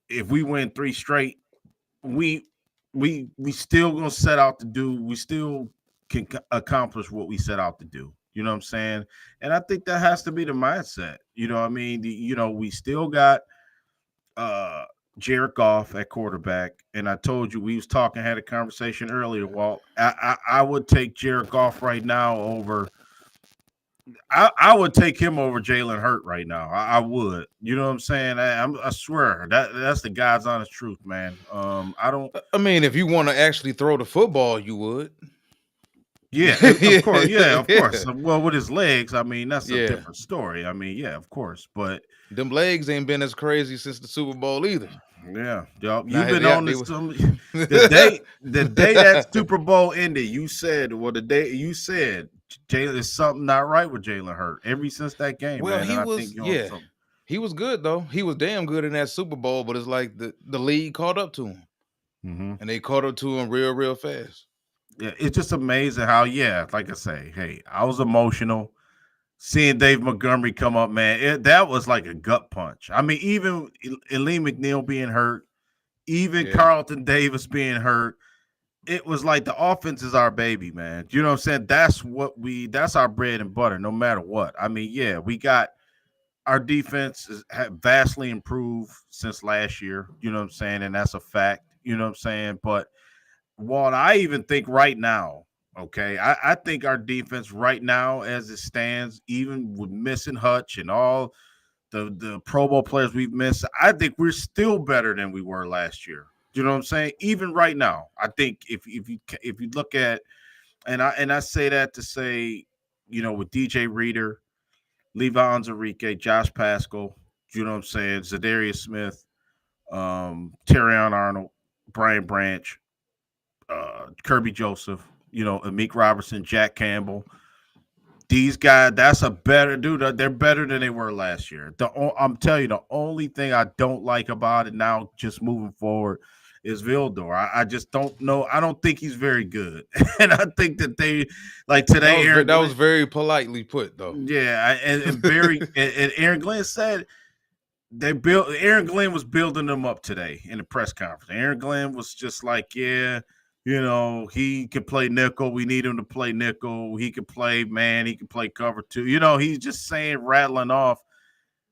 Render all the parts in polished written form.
if we win 3 straight, we we still gonna set out to do. We still can accomplish what we set out to do. You know what I'm saying? And I think that has to be the mindset. You know what I mean? We still got uh Jared Goff at quarterback, and I told you we was talking, had a conversation earlier. Walt, I would take Jared Goff right now over. I would take him over Jalen Hurt right now. I would. You know what I'm saying? I swear that's the God's honest truth, man. I don't. I mean, if you want to actually throw the football, you would. Yeah, of course. Yeah, of course. Yeah. Well, with his legs, I mean, that's a Yeah. different story. I mean, yeah, of course. But Them legs ain't been as crazy since the Super Bowl either. yeah, yo, Now you've been they, on they this. was The day that Super Bowl ended, you said, well, the day you said Jalen, there's something not right with Jalen Hurt. Ever since that game, well, man, and I think you're on yeah, something. he was good though. He was damn good in that Super Bowl, but it's like the league caught up to him, Hmm. and they caught up to him real fast. Yeah, it's just amazing how, yeah, like I say, hey, I was emotional seeing Dave Montgomery come up, man. That was like a gut punch. I mean, even Lee McNeil being hurt, even Yeah, Carlton Davis being hurt, it was like the offense is our baby, man. You know what I'm saying? That's our bread and butter, no matter what. I mean, yeah, we got our defense have vastly improved since last year. You know what I'm saying? And that's a fact. You know what I'm saying? But Walt, I even think right now, okay, I think our defense right now, as it stands, even with missing Hutch and all the Pro Bowl players we've missed, I think we're still better than we were last year. You know what I'm saying? Even right now, I think if you look at, and I say that to say, with DJ Reader, Levi Onwuzurike, Josh Pascal, you know what I'm saying, Zadarius Smith, Terrion Arnold, Brian Branch, Kirby Joseph, Amik Robertson, Jack Campbell. These guys, that's a better dude. They're better than they were last year. I'm telling you, the only thing I don't like about it now, just moving forward, is Vildor. I just don't know. I don't think he's very good, and I think that they like today. Aaron that was Glenn, very politely put though. yeah, and Barry and Aaron Glenn said they built. Aaron Glenn was building them up today in the press conference. Aaron Glenn was just like, yeah, he can play nickel. We need him to play nickel. He can play man. He can play cover two. He's just saying, rattling off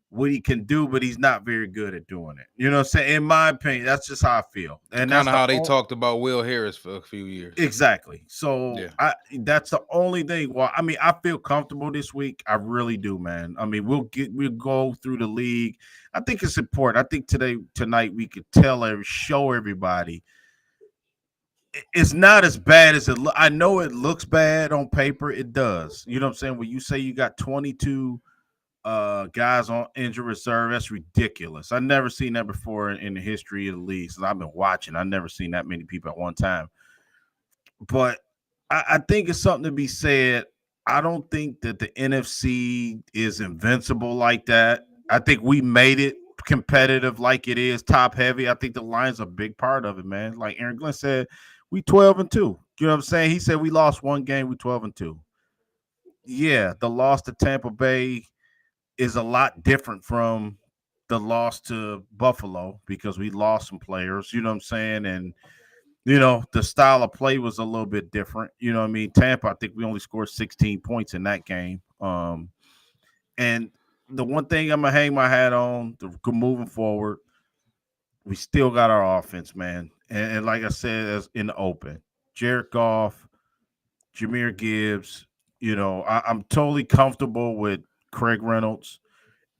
what he can do, but he's not very good at doing it. You know what I'm saying? In my opinion, that's just how I feel. And Kind that's of the how they talked about Will Harris for a few years. exactly. So Yeah. that's the only thing. Well, I mean, I feel comfortable this week. I really do, man. I mean, we'll go through the league. I think it's important. I think tonight we could show everybody it's not as bad as I know it looks bad on paper. It does. You know what I'm saying? When you say you got 22 guys on injured reserve, that's ridiculous. I've never seen that before in the history of the league since I've been watching. I've never seen that many people at one time. But I think it's something to be said. I don't think that the NFC is invincible like that. I think we made it competitive like it is, top heavy. I think the line's a big part of it, man. Like Aaron Glenn said, we 12-2. You know what I'm saying? He said we lost one game, we 12-2. Yeah, the loss to Tampa Bay is a lot different from the loss to Buffalo because we lost some players, you know what I'm saying? And the style of play was a little bit different. You know what I mean? Tampa, I think we only scored 16 points in that game. And the one thing I'm gonna hang my hat on moving forward, we still got our offense, man. And like I said, as in the open, Jared Goff, Jahmyr Gibbs. I'm totally comfortable with Craig Reynolds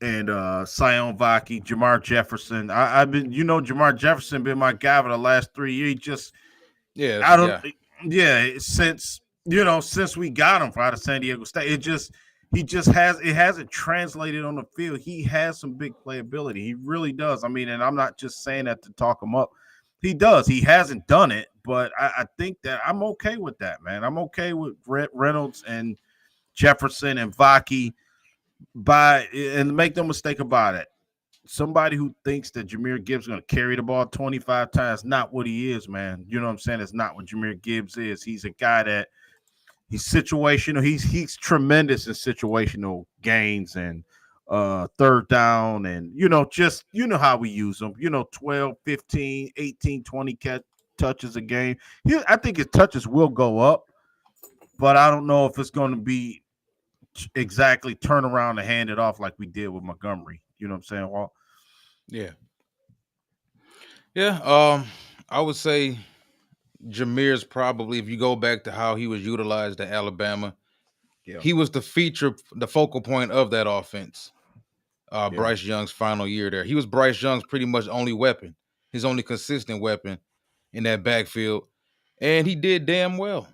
and Sion Vaki, Jamar Jefferson. I've been, Jamar Jefferson been my guy for the last 3 years. He just Yeah, that's I the don't. guy. Yeah, since we got him out of San Diego State, it hasn't translated on the field. He has some big playability. He really does. I mean, and I'm not just saying that to talk him up. He does. He hasn't done it, but I think that I'm okay with that, man. I'm okay with Reynolds and Jefferson and Vaki. And make no mistake about it, somebody who thinks that Jahmyr Gibbs is going to carry the ball 25 times, not what he is, man. You know what I'm saying? It's not what Jahmyr Gibbs is. He's a guy that he's situational. He's tremendous in situational gains and third down, and just how we use them, 12, 15, 18, 20 touches a game. I think his touches will go up, but I don't know if it's going to be exactly turn around and hand it off like we did with Montgomery. You know what I'm saying, Walt? Yeah. Yeah. I would say Jameer's probably, if you go back to how he was utilized at Alabama, Yeah. he was the focal point of that offense. Yeah. Bryce Young's final year there. He was Bryce Young's pretty much only weapon, his only consistent weapon in that backfield. And he did damn well.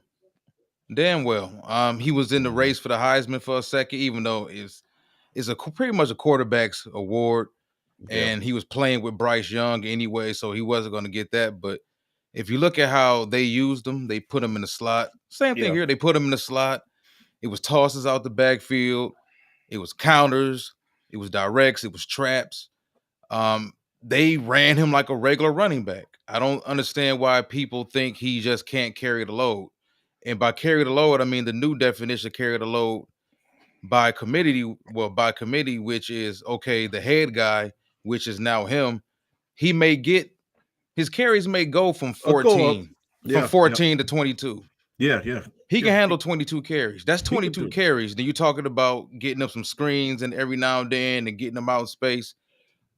Damn well. He was in the race for the Heisman for a second, even though it's pretty much a quarterback's award. Yeah. And he was playing with Bryce Young anyway, so he wasn't going to get that. But if you look at how they used him, they put him in the slot. Same thing Yeah. here. They put him in the slot. It was tosses out the backfield. It was counters. It was directs. It was traps. They ran him like a regular running back. I don't understand why people think he just can't carry the load. And by carry the load, I mean the new definition of carry the load by committee, which is, okay, the head guy, which is now him, he may get, his carries may go from 14 to 22. Yeah. He can handle 22 carries. That's 22 carries. Then you're talking about getting up some screens and every now and then and getting them out in space.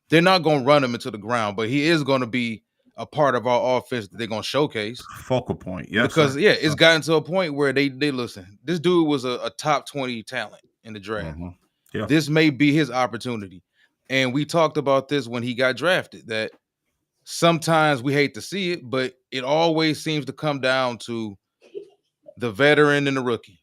They're not going to run him into the ground, but he is going to be a part of our offense that they're going to showcase. Focal point, yes. Because, it's gotten to a point where they listen. This dude was a top 20 talent in the draft. Mm-hmm. Yeah. This may be his opportunity. And we talked about this when he got drafted, that sometimes we hate to see it, but it always seems to come down to the veteran and the rookie.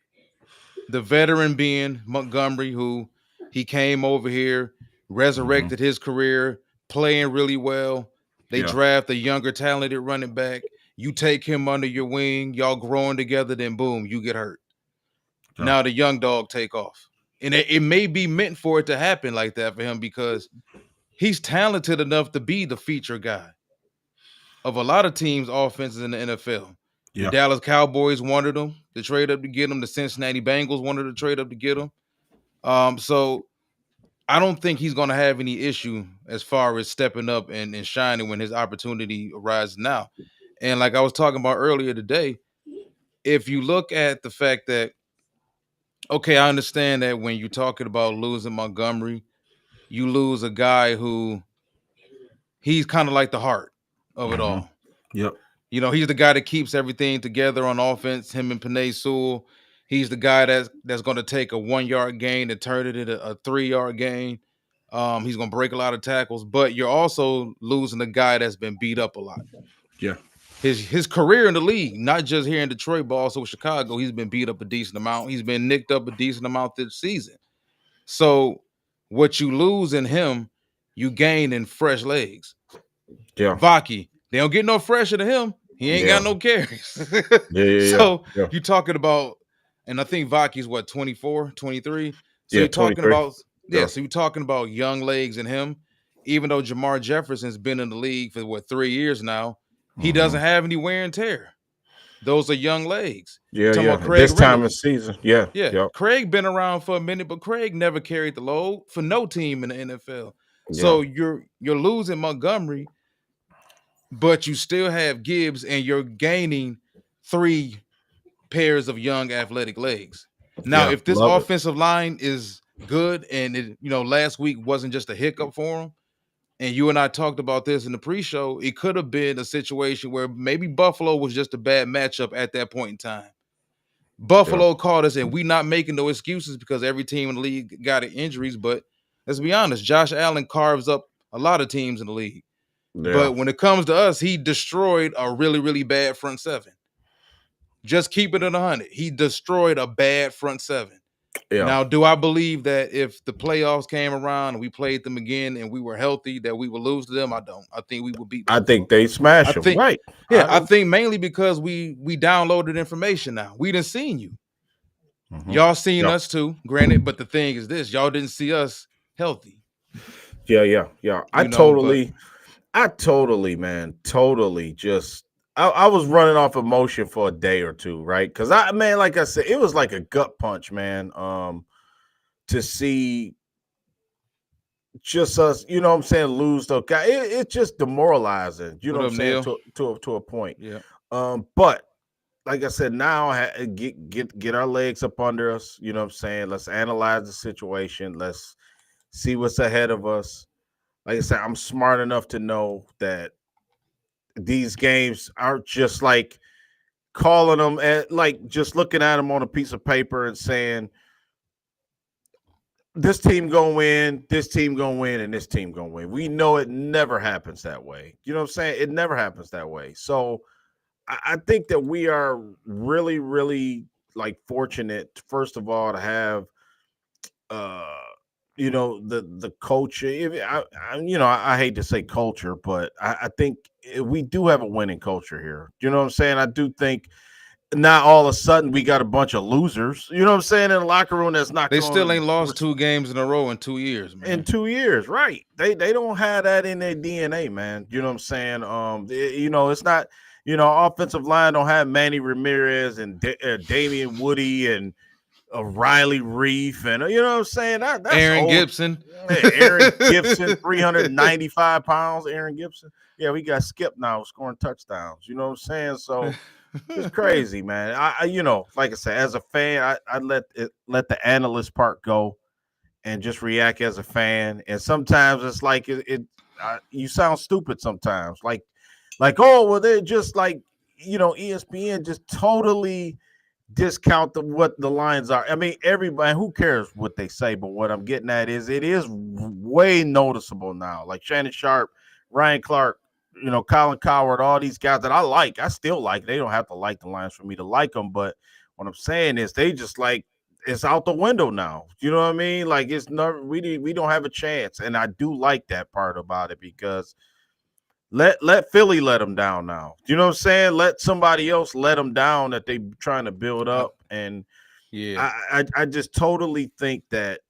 The veteran being Montgomery, who he came over here, resurrected his career, playing really well. They draft a younger, talented running back. You take him under your wing, y'all growing together, then boom, you get hurt. Yeah. Now the young dog take off. And it may be meant for it to happen like that for him because he's talented enough to be the feature guy of a lot of teams' offenses in the NFL. Yeah. The Dallas Cowboys wanted him to trade up to get him. The Cincinnati Bengals wanted to trade up to get him. So I don't think he's going to have any issue as far as stepping up and shining when his opportunity arises now. And like I was talking about earlier today, if you look at the fact that, okay, I understand that when you're talking about losing Montgomery, you lose a guy who he's kind of like the heart of it all. Yep. He's the guy that keeps everything together on offense, him and Penei Sewell. He's the guy that's going to take a 1-yard gain and turn it into a 3-yard gain. He's going to break a lot of tackles, but you're also losing a guy that's been beat up a lot. Yeah. His career in the league, not just here in Detroit, but also Chicago, he's been beat up a decent amount. He's been nicked up a decent amount this season. So what you lose in him, you gain in fresh legs. Yeah. Vaki, they don't get no fresher than him. He ain't got no carries. So you're talking about, and I think Vaki's 24, 23. So you're talking 23. about, so you're talking about young legs in him. Even though Jamar Jefferson's been in the league for 3 years now, he doesn't have any wear and tear. Those are young legs. Yeah. This time of season. Yeah. Craig been around for a minute, but Craig never carried the load for no team in the NFL. Yeah. So you're losing Montgomery, but you still have Gibbs, and you're gaining 3 pairs of young athletic legs. Now, if this offensive line is good, and it, last week wasn't just a hiccup for him, and you and I talked about this in the pre-show, it could have been a situation where maybe Buffalo was just a bad matchup at that point in time. Buffalo caught us, and we not making no excuses because every team in the league got injuries. But let's be honest, Josh Allen carves up a lot of teams in the league. Yeah. But when it comes to us, he destroyed a really, really bad front seven. Just keep it at 100. He destroyed a bad front seven. Yeah. Now, do I believe that if the playoffs came around and we played them again and we were healthy, that we would lose to them? I don't. I think we would beat them. I think they smash them. Right. Yeah, I think mainly because we downloaded information now. We done seen you. Mm-hmm. Y'all seen us too, granted, but the thing is this, y'all didn't see us healthy. Yeah. I totally, man, just I was running off emotion for a day or two, right? Because like I said, it was like a gut punch, man. To see just us, you know what I'm saying, lose the guy. It's just demoralizing, you know What what I'm up, saying, Neil? to a point. Yeah. But like I said, now get our legs up under us. You know what I'm saying? Let's analyze the situation. Let's see what's ahead of us. Like I said, I'm smart enough to know that these games aren't just like calling them at like just looking at them on a piece of paper and saying this team gonna win, this team gonna win, and this team gonna win. We know it never happens that way. You know what I'm saying? It never happens that way. So I think that we are really, really like fortunate, first of all, to have uh the culture. I hate to say culture, but I think we do have a winning culture here. You know what I'm saying? I do think not all of a sudden we got a bunch of losers. You know what I'm saying, in the locker room that's not They going still ain't to lost 2 games in a row in 2 years, in man. 2 years, right? They don't have that in their DNA, man. You know what I'm saying? It's not. Offensive line don't have Manny Ramirez and Damian Woody and Riley Reef, and you know what I'm saying. That's Aaron old. Gibson. Aaron Gibson, 395 pounds. Aaron Gibson. Yeah, we got Skip now scoring touchdowns. You know what I'm saying? So it's crazy, man. Like I said, as a fan, I let the analyst part go and just react as a fan. And sometimes it's like you sound stupid sometimes. Oh well, they're just like ESPN just totally discount what the lines are. I mean, everybody who cares what they say, but what I'm getting at is it is way noticeable now. Like Shannon Sharp, Ryan Clark, Colin Coward, all these guys that I still like. They don't have to like the lines for me to like them, but what I'm saying is they just like it's out the window now. You know what I mean? Like it's not we don't have a chance, and I do like that part about it because let Philly let them down now. You know what I'm saying? Let somebody else let them down that they trying to build up, and Yeah. I just totally think that.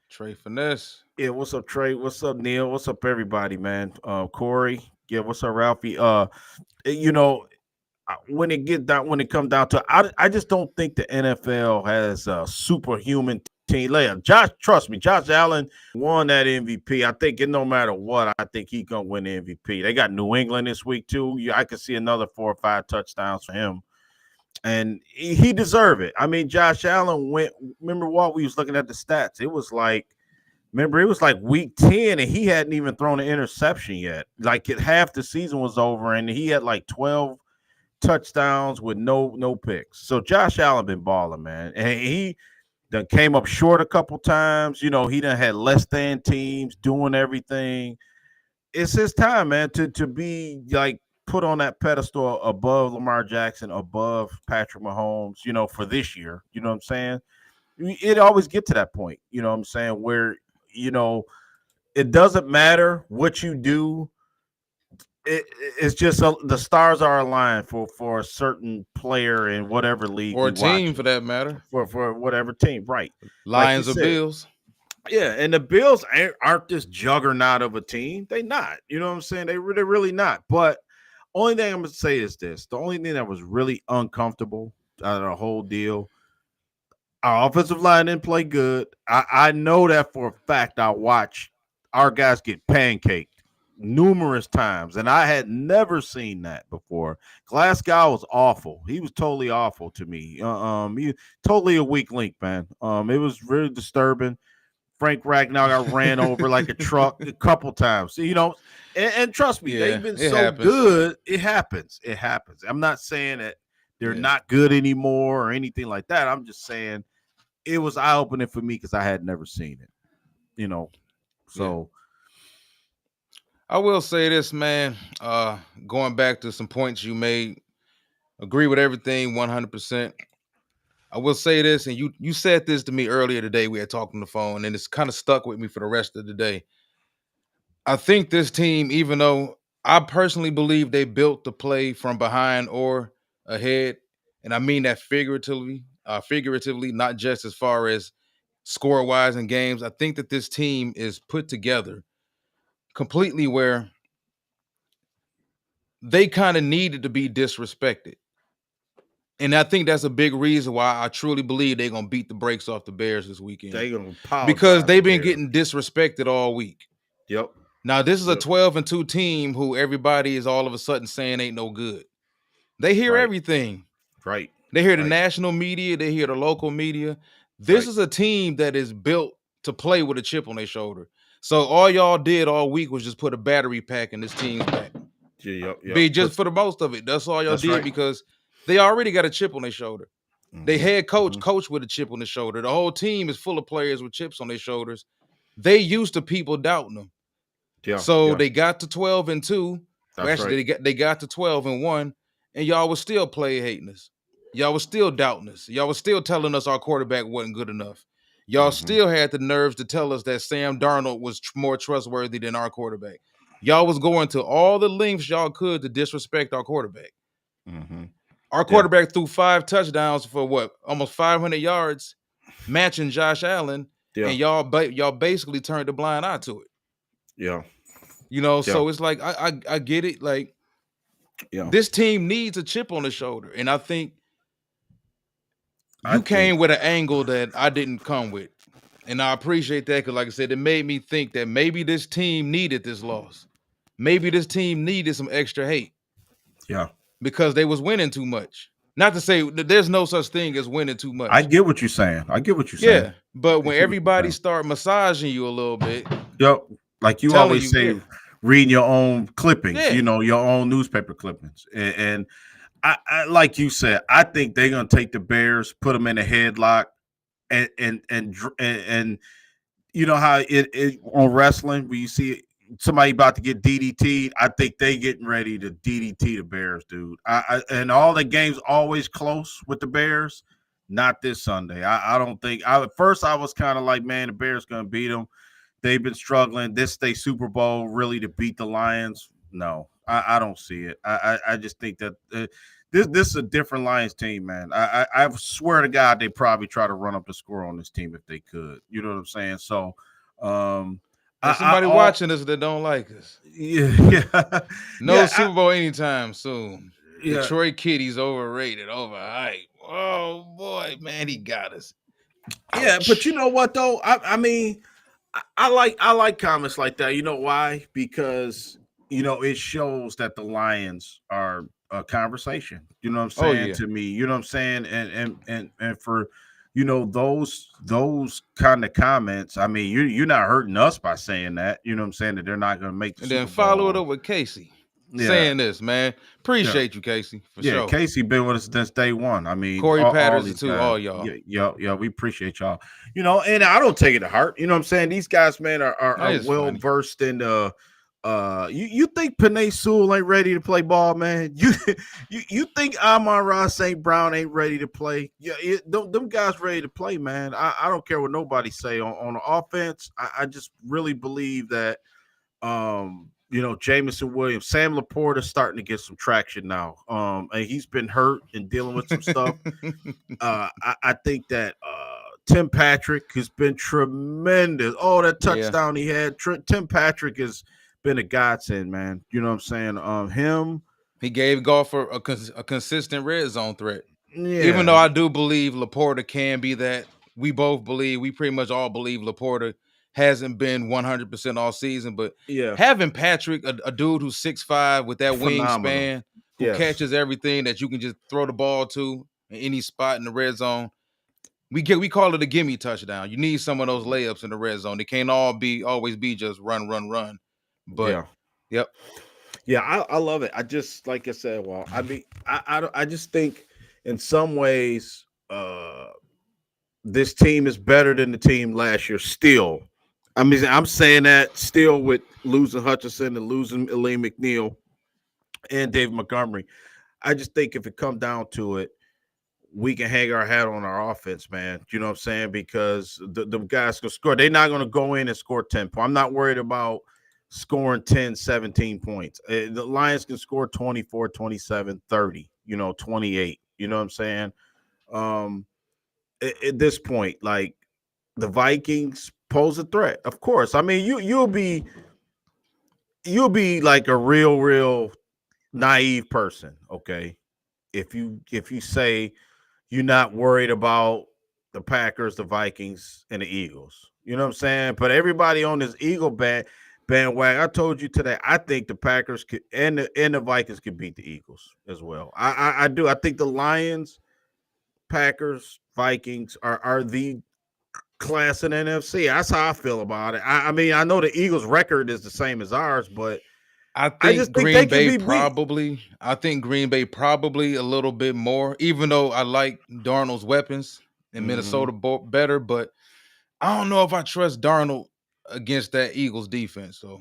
Trey Finesse. Yeah, what's up, Trey? What's up, Neil? What's up, everybody, man? Corey, yeah, what's up, Ralphie? You know, when it comes down to I just don't think the NFL has a superhuman team. Trust me, Josh Allen won that MVP. I think no matter what, I think he's gonna win the MVP. They got New England this week too. Yeah, I could see another 4 or 5 touchdowns for him, and he deserved it. I mean, Josh Allen went. Remember what we was looking at the stats? It was like. Remember, it was like week 10, and he hadn't even thrown an interception yet. Like half the season was over, and he had like 12 touchdowns with no picks. So Josh Allen been balling, man. And he done came up short a couple times. He done had less than teams doing everything. It's his time, man, to be like put on that pedestal above Lamar Jackson, above Patrick Mahomes, for this year. You know what I'm saying? It always get to that point, you know what I'm saying, where, it doesn't matter what you do. It's just the stars are aligned for a certain player in whatever league Or we a team watch for that matter. for whatever team, right? Like you Lions or said, Bills. yeah. And the Bills aren't this juggernaut of a team. They not. You know what I'm saying? They're really not. But only thing I'm gonna say is this: the only thing that was really uncomfortable out of the whole deal, our offensive line didn't play good. I know that for a fact. I watched our guys get pancaked numerous times, and I had never seen that before. Glasgow was awful. He was totally awful to me. He totally a weak link, man. It was really disturbing. Frank Ragnow got ran over like a truck a couple times, and trust me, Yeah, they've been it so happens. good. It happens. It happens. I'm not saying that they're not good anymore or anything like that. I'm just saying it was eye opening for me because I had never seen it. So. I will say this, man. Going back to some points you made, agree with everything 100%. I will say this, and you said this to me earlier today. We had talked on the phone, and it's kind of stuck with me for the rest of the day. I think this team, even though I personally believe they built the play from behind or ahead, and I mean that figuratively, not just as far as score wise in games. I think that this team is put together completely where they kind of needed to be disrespected. And I think that's a big reason why I truly believe they're gonna beat the brakes off the Bears this weekend. They're gonna power Because drive the they've been Bears. getting disrespected all week. Yep. Now, this is a Yep. 12-2 team who everybody is all of a sudden saying ain't no good. They hear Right. everything. Right. They hear the Right. national media, they hear the local media. This Right. is a team that is built to play with a chip on their shoulder. So all y'all did all week was just put a battery pack in this team's back. Yeah, yep. Yep. Be just for the most of it. That's all y'all That's did right. because they already got a chip on their shoulder. They Mhm, head mhm. coach with a chip on his shoulder. The whole team is full of players with chips on their shoulders. They used to people doubting them. Yeah. So Yeah. they got to 12-2. Well, That's right. actually, they got to 12-1, and y'all was still play hating us. Y'all was still doubting us. Y'all was still telling us our quarterback wasn't good enough. Y'all Mhm. still had the nerves to tell us that Sam Darnold was more trustworthy than our quarterback. Y'all was going to all the lengths y'all could to disrespect our quarterback. Mhm. Our Yeah. quarterback threw 5 touchdowns for what? Almost 500 yards, matching Josh Allen, Yeah. and y'all basically turned a blind eye to it. Yeah. Yeah. So it's like I get it. Like Yeah. this team needs a chip on the shoulder, and I think I you think came with an angle that I didn't come with, and I appreciate that because, like I said, it made me think that maybe this team needed this loss. Maybe this team needed some extra hate yeah. because they was winning too much. Not to say that there's no such thing as winning too I much. get what you're saying. I get what you're saying. Yeah, but I when get what you're everybody saying. start massaging you a little bit, Yep. Like you telling always you, say, yeah, reading your own clippings, yeah, your own newspaper clippings. And I like you said, I think they're gonna take the Bears, put them in a headlock, and you know how it on wrestling when you see somebody about to get DDT, I think they getting ready to DDT the Bears, dude. And all the games always close with the Bears. Not this Sunday. I don't think. At first I was kind of like, man, the Bears gonna beat them. They've been struggling. This state Super Bowl really to beat the Lions. No, I don't see it. I just think that this is a different Lions team, man. I swear to God they probably try to run up the score on this team if they could. You know what I'm saying? So, um, there's I somebody all watching us that don't like us. yeah yeah No yeah I, Super Bowl anytime soon. yeah Detroit Kitty's overrated, overhyped. Oh boy, man, he got us. yeah. But you Ouch. know what though? I mean, I like comments like that. You know why? Because it shows that the Lions are a conversation. You know what I'm Oh saying yeah. to me. You know what I'm saying, and for those kind of comments. I mean, you're not hurting us by saying that. You know what I'm saying that they're not going to make the And then Super follow it Bowl. up with Casey Yeah, saying this, man. yeah. Appreciate you, Casey, for Yeah, sure. Casey been with us since day one. I mean, Corey all Patterson these too, guys. all y'all. Yeah, yeah, yeah. We appreciate y'all. And I don't take it to heart. You know what I'm saying? These guys, man, That are is well funny. versed in you think Panay Sewell ain't ready to play ball, man? You think Amon-Ra St. Brown ain't ready to play? Yeah, them guys ready to play, man. I don't care what nobody say on the offense. I just really believe that Jameson Williams, Sam Laporta is starting to get some traction now. And he's been hurt and dealing with some stuff. I think that Tim Patrick has been tremendous. Oh, that Yeah. touchdown he had. Tim Patrick has been a godsend, man. You know what I'm saying? Him, He gave golfer a consistent red zone threat. Even though yeah, I do believe Laporta can be that, we pretty much all believe Laporta hasn't been 100% all season, but yeah, having Patrick, a dude who's 6'5" with that phenomenal. wingspan, who Yes, catches everything that you can just throw the ball to in any spot in the red zone, we call it a gimme touchdown. You need some of those layups in the red zone. They can't always be just run, run, run. But yeah. yep, Yeah, I love it. I just like I said, well, I mean, I just think in some ways, this team is better than the team last year. Still, I mean, I'm saying that still with losing Hutchinson and losing Elaine McNeil and Dave Montgomery. I just think if it come down to it, we can hang our hat on our offense, man. You know what I'm saying? Because the guys can score. They're not going to go in and score 10 points. I'm not worried about scoring 10, 17 points. The Lions can score 24, 27, 30, 28. You know what I'm saying? Um, at this point, like the Vikings pose a threat. Of course. I mean, you'll be like a real naive person, okay? If you say you're not worried about the Packers, the Vikings, and the Eagles. You know what I'm saying? But everybody on this Eagle bat, bandwagon. I told you today. I think the Packers could and the Vikings could beat the Eagles as well. I do. I think the Lions, Packers, Vikings are the class in NFC. That's how I feel about it. I mean, I know the Eagles' record is the same as ours, but I I think just think they Green can Bay be beat. probably. I think Green Bay probably a little bit more, even though I like Darnold's weapons in Hmm. Minnesota better. But I don't know if I trust Darnold against that Eagles defense. So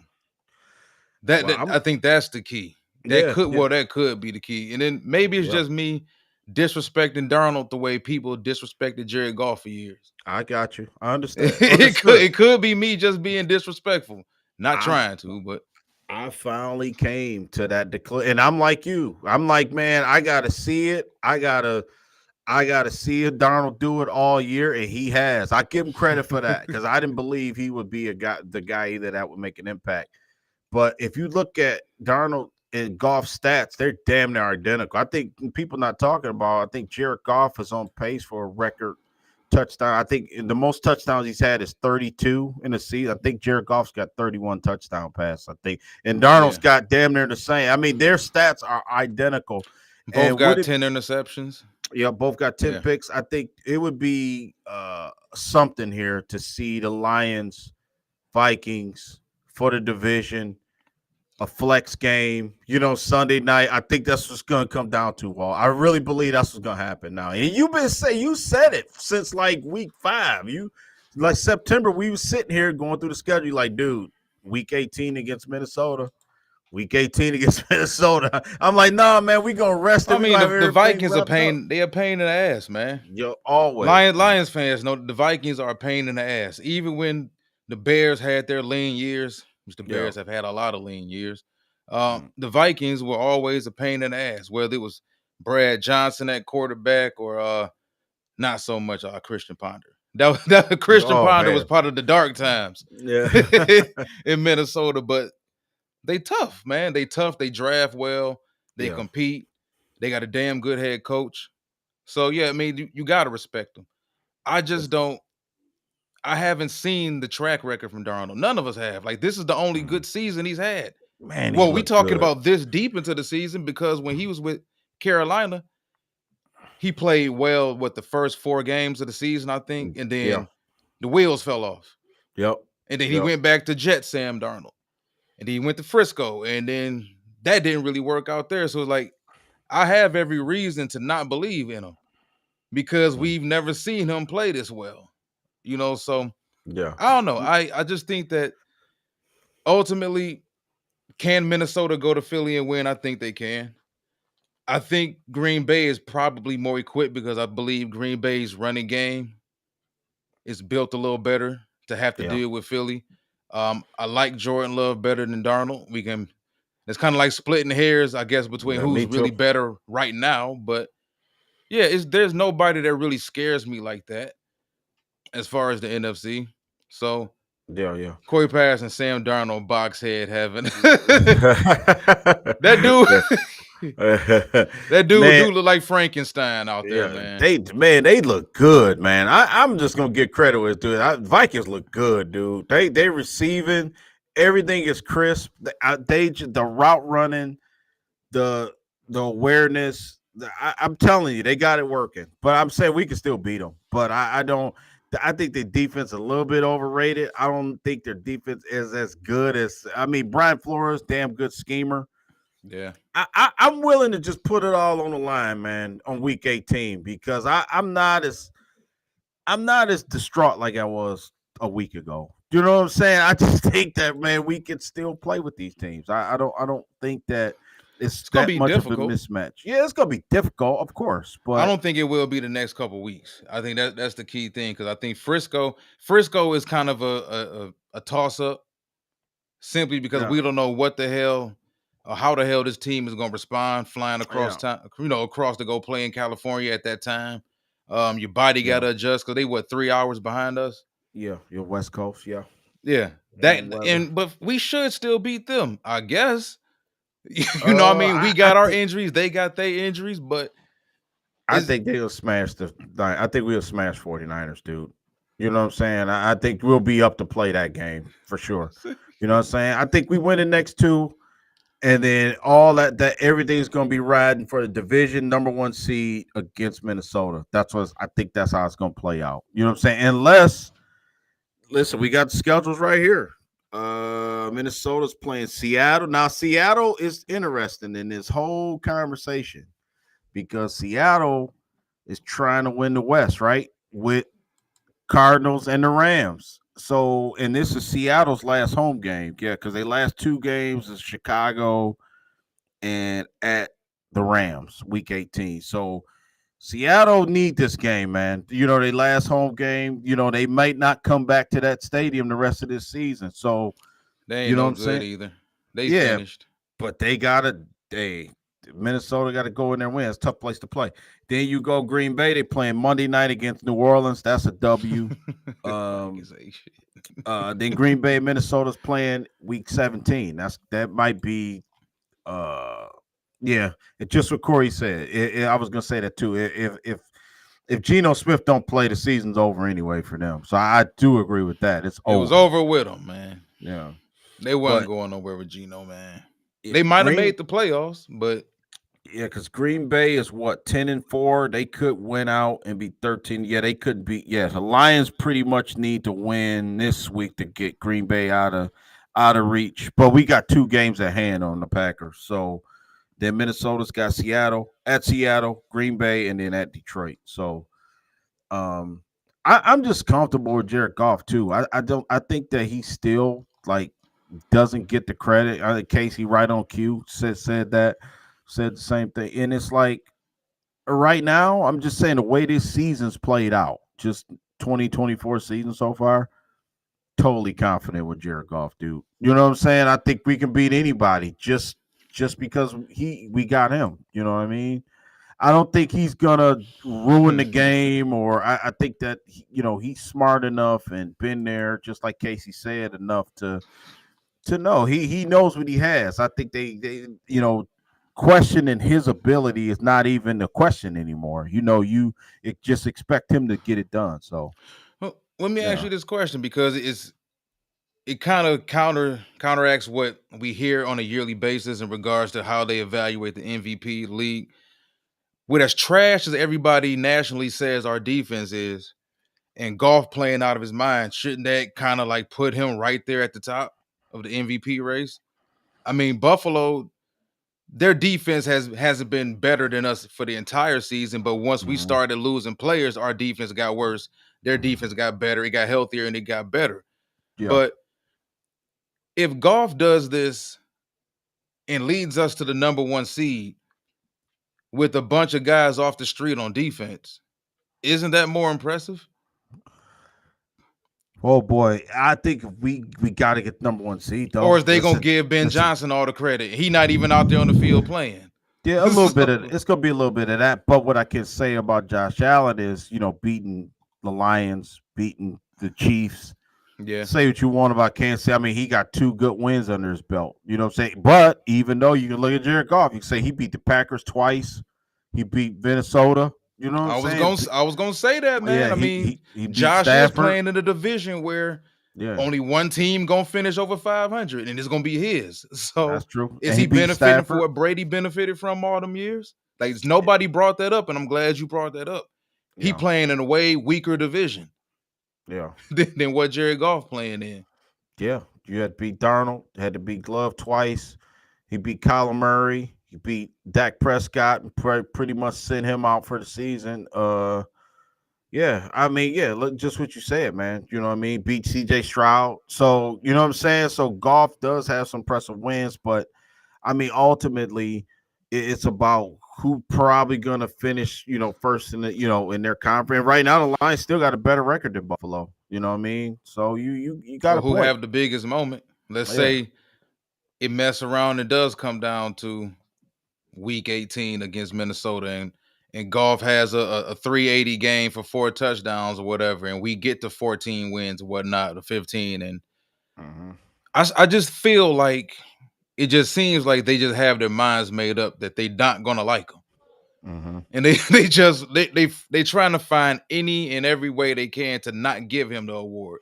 Well, I think that's the key. yeah, yeah, That could be the key. And then maybe it's yeah. just me disrespecting Darnold the way people disrespected Jared Goff for years. I got you. I understand. Understood. It could be me just being disrespectful, not I trying to, but I finally came to that declare, and I'm like you. I'm like, man, I gotta see it. I gotta see it. Donald do it all year, and he has. I give him credit for that because I didn't believe he would be the guy either that would make an impact. But if you look at Darnold and Goff stats, they're damn near identical. I think people not talking about. I think Jared Goff is on pace for a record touchdown. I think the most touchdowns he's had is 32 in a season. I think Jared Goff's got 31 touchdown passes. I think, and Darnold's yeah. got damn near the same. I mean, their stats are identical. Both And would got it 10 interceptions. yeah, both got 10 Yeah. picks. I think it would be something here to see the Lions, Vikings for the division, a flex game, Sunday night. I think that's what's going to come down to, Wall. I really believe that's what's going to happen now. And you said it since like week 5. You like September, we were sitting here going through the schedule like, dude, week 18 against Minnesota. Week 18 against Minnesota. I'm like, nah, man, we gonna rest it. I We mean, gonna have the everything Vikings are wrapped up. pain. They a pain in the ass, man. Yo, always. Lions fans know the Vikings are a pain in the ass. Even when the Bears had their lean years, which the Yeah. Bears have had a lot of lean years, Mm. the Vikings were always a pain in the ass. Whether it was Brad Johnson at quarterback or not so much Christian Ponder. That Christian Oh Ponder was man. part of the dark times Yeah. in Minnesota, but they tough, man. They tough. They draft well. They Yeah. compete. They got a damn good head coach. So yeah, I mean, you got to respect them. I just don't. I haven't seen the track record from Darnold. None of us have. Like this is the only good season he's had. Man, he Well, we looked talking good. about this deep into the season because when he was with Carolina, he played well. What the first 4 games of the season, I think, and Yeah. then the wheels fell off. Yep. And then he Yep. went back to Jet Sam Darnold. And then he went to Frisco. And then that didn't really work out there. So it's like, I have every reason to not believe in him because we've never seen him play this well. So Yeah. I don't know. I just think that ultimately, can Minnesota go to Philly and win? I think they can. I think Green Bay is probably more equipped because I believe Green Bay's running game is built a little better to have to Yeah. deal with Philly. I like Jordan Love better than Darnold. It's kind of like splitting hairs, I guess, between Yeah, who's me really too. better right now. But yeah, there's nobody that really scares me like that as far as the NFC. So Yeah, yeah. Corey Pass and Sam Darnold box head heaven. That dude, that dude Man, do look like Frankenstein out there, yeah, man. they look good, man. I'm just gonna give credit with dude. Vikings look good, dude. They receiving everything is crisp. The route running, the awareness. I'm telling you, they got it working. But I'm saying we can still beat them. But I don't. I think their defense is a little bit overrated. I don't think their defense is as good as. I mean, Brian Flores, damn good schemer. Yeah. I'm willing to just put it all on the line, man, on week 18 because I'm not as distraught like I was a week ago. You know what I'm saying? I just think that man, we can still play with these teams. I don't think that it's gonna that be much difficult. of a mismatch. Yeah, it's gonna be difficult, of course, but I don't think it will be the next couple weeks. I think that's the key thing because I think Frisco is kind of a toss up simply because yeah, we don't know what the hell or how the hell this team is going to respond flying yeah, across town, across to go play in California at that time. Your body got yeah, to adjust because they 3 hours behind us. yeah. Your West Coast, yeah. Yeah, And weather. but we should still beat them, I guess. You know what I mean? We got our injuries, they got their injuries, but I it's think they'll smash I think we'll smash 49ers, dude. You know what I'm saying? I think we'll be up to play that game for sure. You know what I'm saying? I think we win the next two, and then all that everything's gonna be riding for the division number one seed against Minnesota. I think that's how it's gonna play out. You know what I'm saying? Unless listen, we got the schedules right here. Minnesota's playing Seattle. Now, Seattle is interesting in this whole conversation because Seattle is trying to win the West, right? With Cardinals and the Rams. So, and this is Seattle's last home game. Yeah, because they last two games is Chicago and at the Rams, week 18. So Seattle need this game, man. You know, they last home game, you know, they might not come back to that stadium the rest of this season. So, They you ain't know what no I'm good saying? either. They Yeah, finished. but Minnesota got to go in there and win. It's a tough place to play. Then you go Green Bay. They playing Monday night against New Orleans. That's a W. Niggas Um, ain't shit. then Green Bay, Minnesota's playing week 17. That might be uh yeah. It just what Corey said. I was gonna say that too. If Geno Smith don't play, the season's over anyway for them. So I do agree with that. It's It was over. over with them, man. Yeah. They wasn't But going nowhere with Geno, man. yeah, They might have made the playoffs, but because Green Bay is what 10-4. They could win out and be 13. Yeah, they could be. Yeah, the Lions pretty much need to win this week to get Green Bay out of reach. But we got two games at hand on the Packers. So then Minnesota's got Seattle, Green Bay, and then at Detroit. So I'm just comfortable with Jared Goff too. I think that he still like doesn't get the credit. I think Casey right on cue said the same thing. And it's like right now, I'm just saying the way this season's played out, just 2024 season so far, totally confident with Jared Goff, dude. You know what I'm saying? I think we can beat anybody just because we got him. You know what I mean? I don't think he's gonna ruin the game, or I think that he's smart enough and been there, just like Casey said, enough to know he knows what he has. I think they questioning his ability is not even a question anymore. Just expect him to get it done. So well, let me ask yeah. you this question because it kind of counteracts what we hear on a yearly basis in regards to how they evaluate the MVP league. With as trash as everybody nationally says our defense is, and Golf playing out of his mind, shouldn't that kind of like put him right there at the top of the MVP race? I mean, Buffalo, their defense hasn't been better than us for the entire season, but once we Mhm. started losing players, our defense got worse. Their defense got better. It got healthier and it got better. Yeah. But if Golf does this and leads us to the number one seed with a bunch of guys off the street on defense, isn't that more impressive? Oh boy, I think we got to get number one seed Or though. is they gonna give Ben Listen. Johnson all the credit? He not even out there on the field playing. Yeah, a little bit of it's gonna be a little bit of that. But what I can say about Josh Allen is, beating the Lions, beating the Chiefs. Yeah. Say what you want about Kansas City. I mean, he got two good wins under his belt. You know what I'm saying? But even though you can look at Jared Goff, you can say he beat the Packers twice. He beat Minnesota. You know what I'm saying? I was gonna say that, man. Yeah, I mean, he beat Josh is Stafford. playing in a division where Yeah, only one team gonna finish over 500, and it's gonna be his. that's So, true. is And he he beat benefiting for Stafford. what Brady benefited from all them years? Like nobody brought that up, and I'm glad you brought that up. He Yeah, playing in a way weaker division yeah, than what Jared Goff playing in. yeah. You had to beat Darnold. Had to beat Glove twice. He beat Kyler Murray. He beat Dak Prescott and pretty much sent him out for the season. Yeah, I mean, yeah, look, just what you said, man. You know what I mean? Beat CJ Stroud. So, you know what I'm saying? So, Golf does have some impressive wins, but I mean, ultimately, it's about who probably gonna finish, first in in their conference. Right now, the Lions still got a better record than Buffalo. You know what I mean? So you got So, a who point. have the biggest moment? Let's Yeah. say it mess around and does come down to week 18 against Minnesota and Golf has a 380 game for 4 touchdowns or whatever, and we get to 14 wins or whatnot, or 15. And Hmm. I just feel like it just seems like they just have their minds made up that they not gonna like him. Hmm. And they trying to find any and every way they can to not give him the award.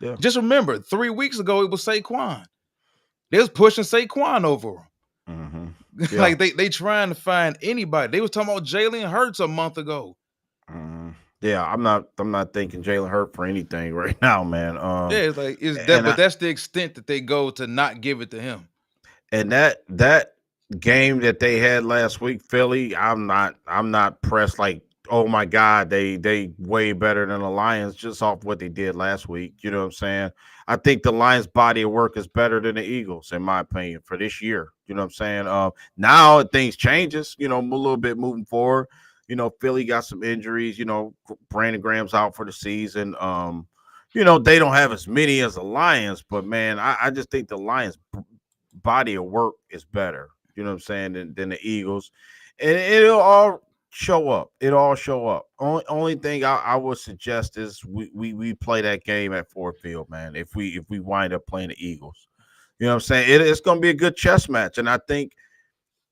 Yeah. Just remember, 3 weeks ago it was Saquon. They was pushing Saquon over him. Mm-hmm. Yeah. Like they trying to find anybody. They was talking about Jalen Hurts a month ago. Yeah, I'm not thinking Jalen Hurt for anything right now, man. Yeah, it's like is that, and but that's the extent that they go to not give it to him. that game that they had last week, Philly, I'm not pressed like, oh my God, they way better than the Lions just off what they did last week. You know what I'm saying? I think the Lions' body of work is better than the Eagles, in my opinion, for this year. You know what I'm saying? Now things changes, a little bit moving forward. Philly got some injuries. Brandon Graham's out for the season. They don't have as many as the Lions, but man, I just think the Lions' body of work is better. You know what I'm saying than the Eagles, and it'll all show up. It all show up. Only thing I would suggest is we play that game at Ford Field, man. If we wind up playing the Eagles, you know what I'm saying. It's going to be a good chess match, and I think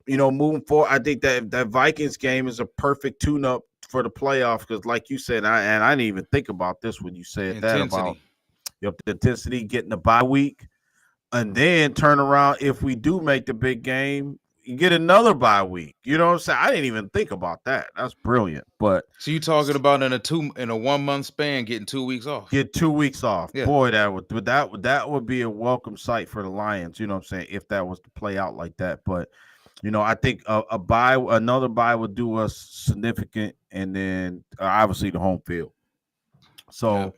moving forward, I think that Vikings game is a perfect tune-up for the playoffs because, like you said, I didn't even think about this when you said Intensity. that about the intensity, getting the bye week, and then turn around if we do make the big game. You get another bye week. You know what I'm saying? I didn't even think about that. That's brilliant. But so you talking about in a 1 month span getting 2 weeks off? Get 2 weeks off. Yeah. Boy, that would be a welcome sight for the Lions. You know what I'm saying? If that was to play out like that, but I think another bye would do us significant, and then obviously the home field. So,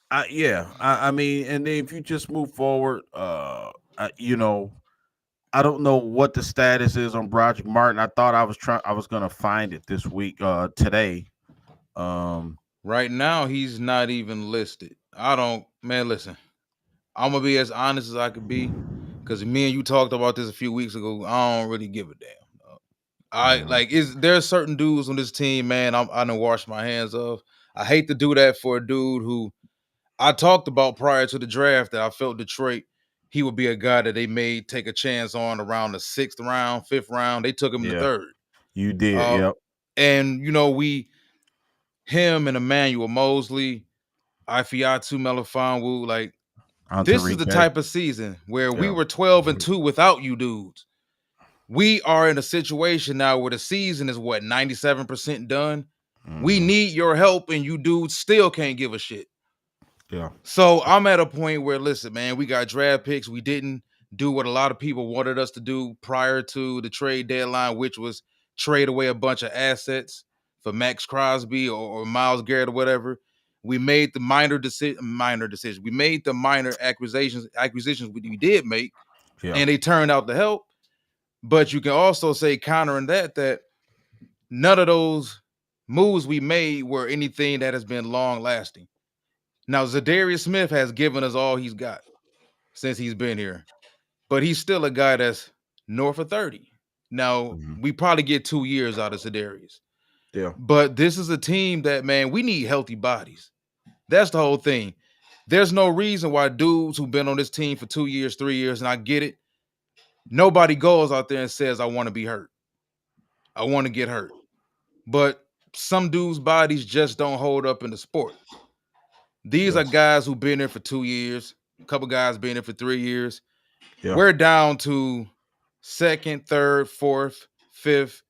I mean, and then if you just move forward, I don't know what the status is on Broderick Martin. I thought I was gonna find it this week, today. Right now, he's not even listed. Listen, I'm gonna be as honest as I could be, because me and you talked about this a few weeks ago. I don't really give a damn. There's certain dudes on this team, man. I don't wash my hands of. I hate to do that for a dude who I talked about prior to the draft that I felt Detroit, he would be a guy that they may take a chance on around the 6th round, 5th round. They took him in the 3rd. You did, yep. And him and Emmanuel Mosley, Ifeatu Melifonwu, like this is the type of season where we were 12-2 without you dudes. We are in a situation now where the season is 97% done. We need your help, and you dudes still can't give a shit. Yeah. So I'm at a point where, listen, man, we got draft picks. We didn't do what a lot of people wanted us to do prior to the trade deadline, which was trade away a bunch of assets for Max Crosby or Myles Garrett or whatever. We made the minor decisions. We made the minor acquisitions we did make, and they turned out to help. But you can also say, countering that none of those moves we made were anything that has been long lasting. Now, Zadarius Smith has given us all he's got since he's been here, but he's still a guy that's north of 30. Now, we probably get 2 years out of Zadarius. Yeah. But this is a team that, man, we need healthy bodies. That's the whole thing. There's no reason why dudes who've been on this team for 2 years, 3 years, and I get it, nobody goes out there and says, I want to be hurt. I want to get hurt. But some dudes' bodies just don't hold up in the sport. These are guys who've been there for 2 years. A couple guys been there for 3 years. Yeah. We're down to 2nd, 3rd, 4th, 5th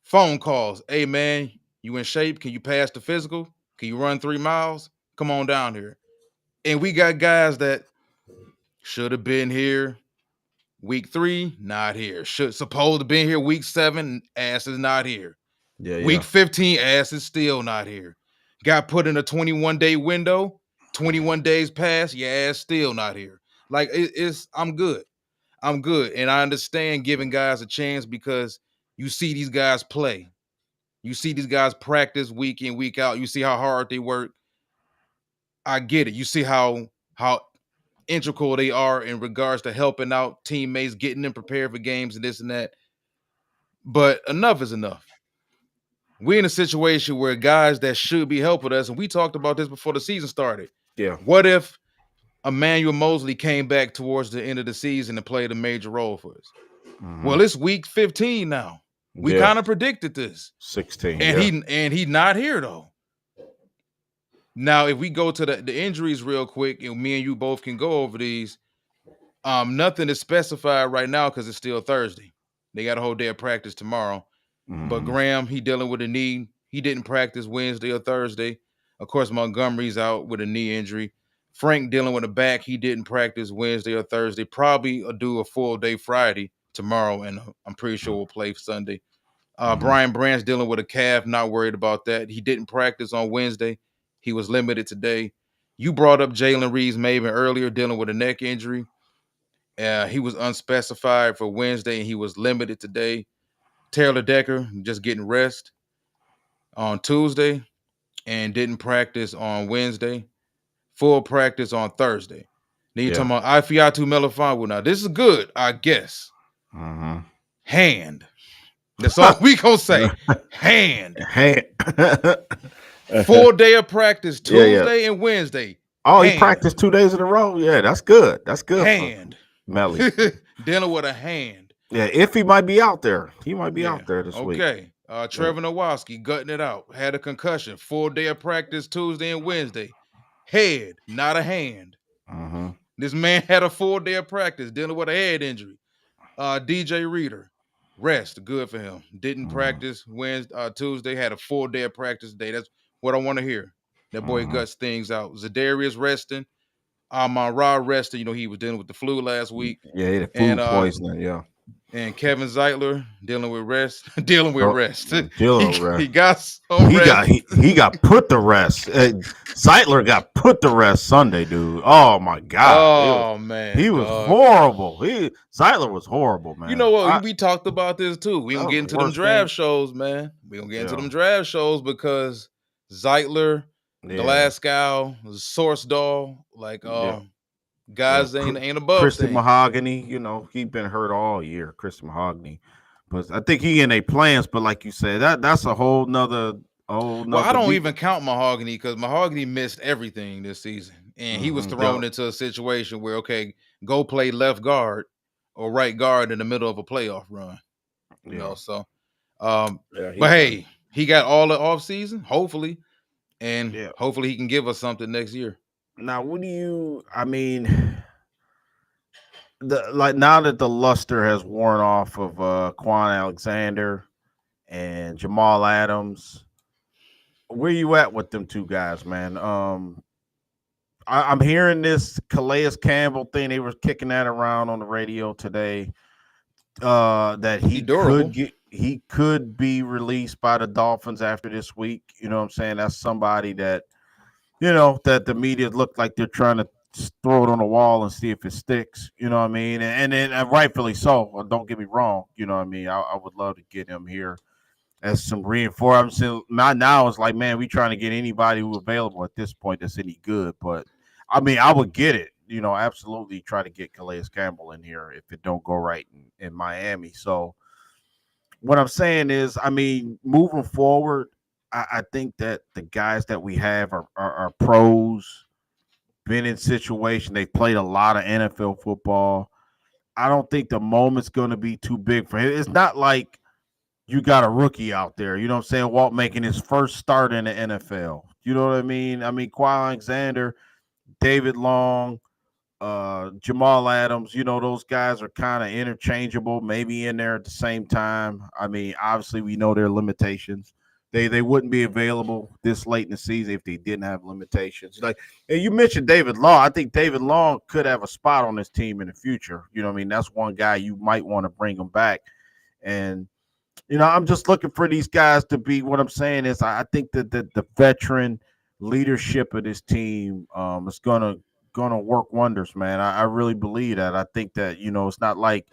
phone calls. Hey, man, you in shape? Can you pass the physical? Can you run 3 miles? Come on down here. And we got guys that should have been here week 3, not here. Supposed to have been here week 7, ass is not here. Week 15, ass is still not here. Got put in a 21-day window, 21 days passed, your ass still not here. Like, I'm good. I'm good. And I understand giving guys a chance because you see these guys play. You see these guys practice week in, week out. You see how hard they work. I get it. You see how integral they are in regards to helping out teammates, getting them prepared for games and this and that. But enough is enough. We're in a situation where guys that should be helping us, and we talked about this before the season started. Yeah. What if Emmanuel Mosley came back towards the end of the season and played a major role for us? Well, it's week 15 now. We kind of predicted this. 16. And he's not here though. Now, if we go to the injuries real quick, and me and you both can go over these. Nothing is specified right now because it's still Thursday. They got a whole day of practice tomorrow. But Mhm. Graham, he dealing with a knee. He didn't practice Wednesday or Thursday. Of course, Montgomery's out with a knee injury. Frank dealing with a back. He didn't practice Wednesday or Thursday. Probably do a full day Friday tomorrow, and I'm pretty sure we'll play Sunday. Mhm. Brian Branch dealing with a calf. Not worried about that. He didn't practice on Wednesday. He was limited today. You brought up Jalen Reeves-Maven earlier, dealing with a neck injury. He was unspecified for Wednesday, and he was limited today. Taylor Decker just getting rest on Tuesday and didn't practice on Wednesday. Full practice on Thursday. Then you're Yeah. talking about Ifeatu Melifonwu. Now, this is good, I guess. Mhm. Hand. That's all we gonna say. Hand. Hey. Full day of practice Yeah, yeah. Tuesday and Wednesday. Oh, he Hand. practiced 2 days in a row. Yeah, that's good. That's good for Hand. Melly. Dealing with a hand. Yeah, if he might be out there, he might be Yeah. out there this week. Okay. Trevor Nowaski gutting it out. Had a concussion. Full day of practice Tuesday and Wednesday. Head, not a hand. Mm-hmm. This man had a full day of practice dealing with a head injury. DJ Reader, rest, good for him. Didn't practice Wednesday, Tuesday. Had a full day of practice today. That's what I want to hear. That boy guts things out. Zadarius resting. Amon Ra resting. You know he was dealing with the flu last week. Yeah, he had And food poisoning. Yeah. and Kevin Zeitler dealing with rest. dealing with rest. Dylan rest. He got some He rest. got he got put to rest. Zeitler got put to rest Sunday, dude. Oh my god. Man, he was horrible. Zeitler was horrible, man. You know what? We talked about this too. We That gonna was get the into them worst draft game. shows, man. We gonna get into Yeah. them draft shows because Zeitler, Yeah. Glasgow, Source Doll, like Yeah. guys Yeah. ain't above Christian things. Mahogany, you know, he been hurt all year. Christian Mahogany. But I think he in a plans, but like you said, that's a whole nother Well, I don't even count Mahogany because Mahogany missed everything this season. And he was thrown into a situation where, okay, go play left guard or right guard in the middle of a playoff run. You know, so but hey, he got all the off season, hopefully. And hopefully he can give us something next year. Now, now that the luster has worn off of Quan Alexander and Jamal Adams, where you at with them two guys, man? I'm hearing this Calais Campbell thing. They were kicking that around on the radio today. That he could be released by the Dolphins after this week. You know what I'm saying? That's somebody that, you know, that the media look like they're trying to throw it on the wall and see if it sticks. You know what I mean? And rightfully so. Don't get me wrong. You know what I mean? I would love to get him here as some reinforcement. Now it's like, man, we trying to get anybody who available at this point that's any good. But I mean, I would get it. You know, absolutely try to get Calais Campbell in here if it don't go right in Miami. So what I'm saying is, I mean, moving forward, I think that the guys that we have are pros, been in situation. They've played a lot of NFL football. I don't think the moment's going to be too big for him. It's not like you got a rookie out there, you know what I'm saying? Walt making his first start in the NFL. You know what I mean? I mean, Quan Alexander, David Long, Jamal Adams, you know, those guys are kind of interchangeable, maybe in there at the same time. I mean, obviously we know their limitations. They wouldn't be available this late in the season if they didn't have limitations. Like, and you mentioned David Long. I think David Long could have a spot on this team in the future. You know what I mean? That's one guy you might want to bring him back. And, you know, I'm just looking for these guys to be, what I'm saying is I think that the veteran leadership of this team is gonna work wonders, man. I really believe that. I think that, you know, it's not like,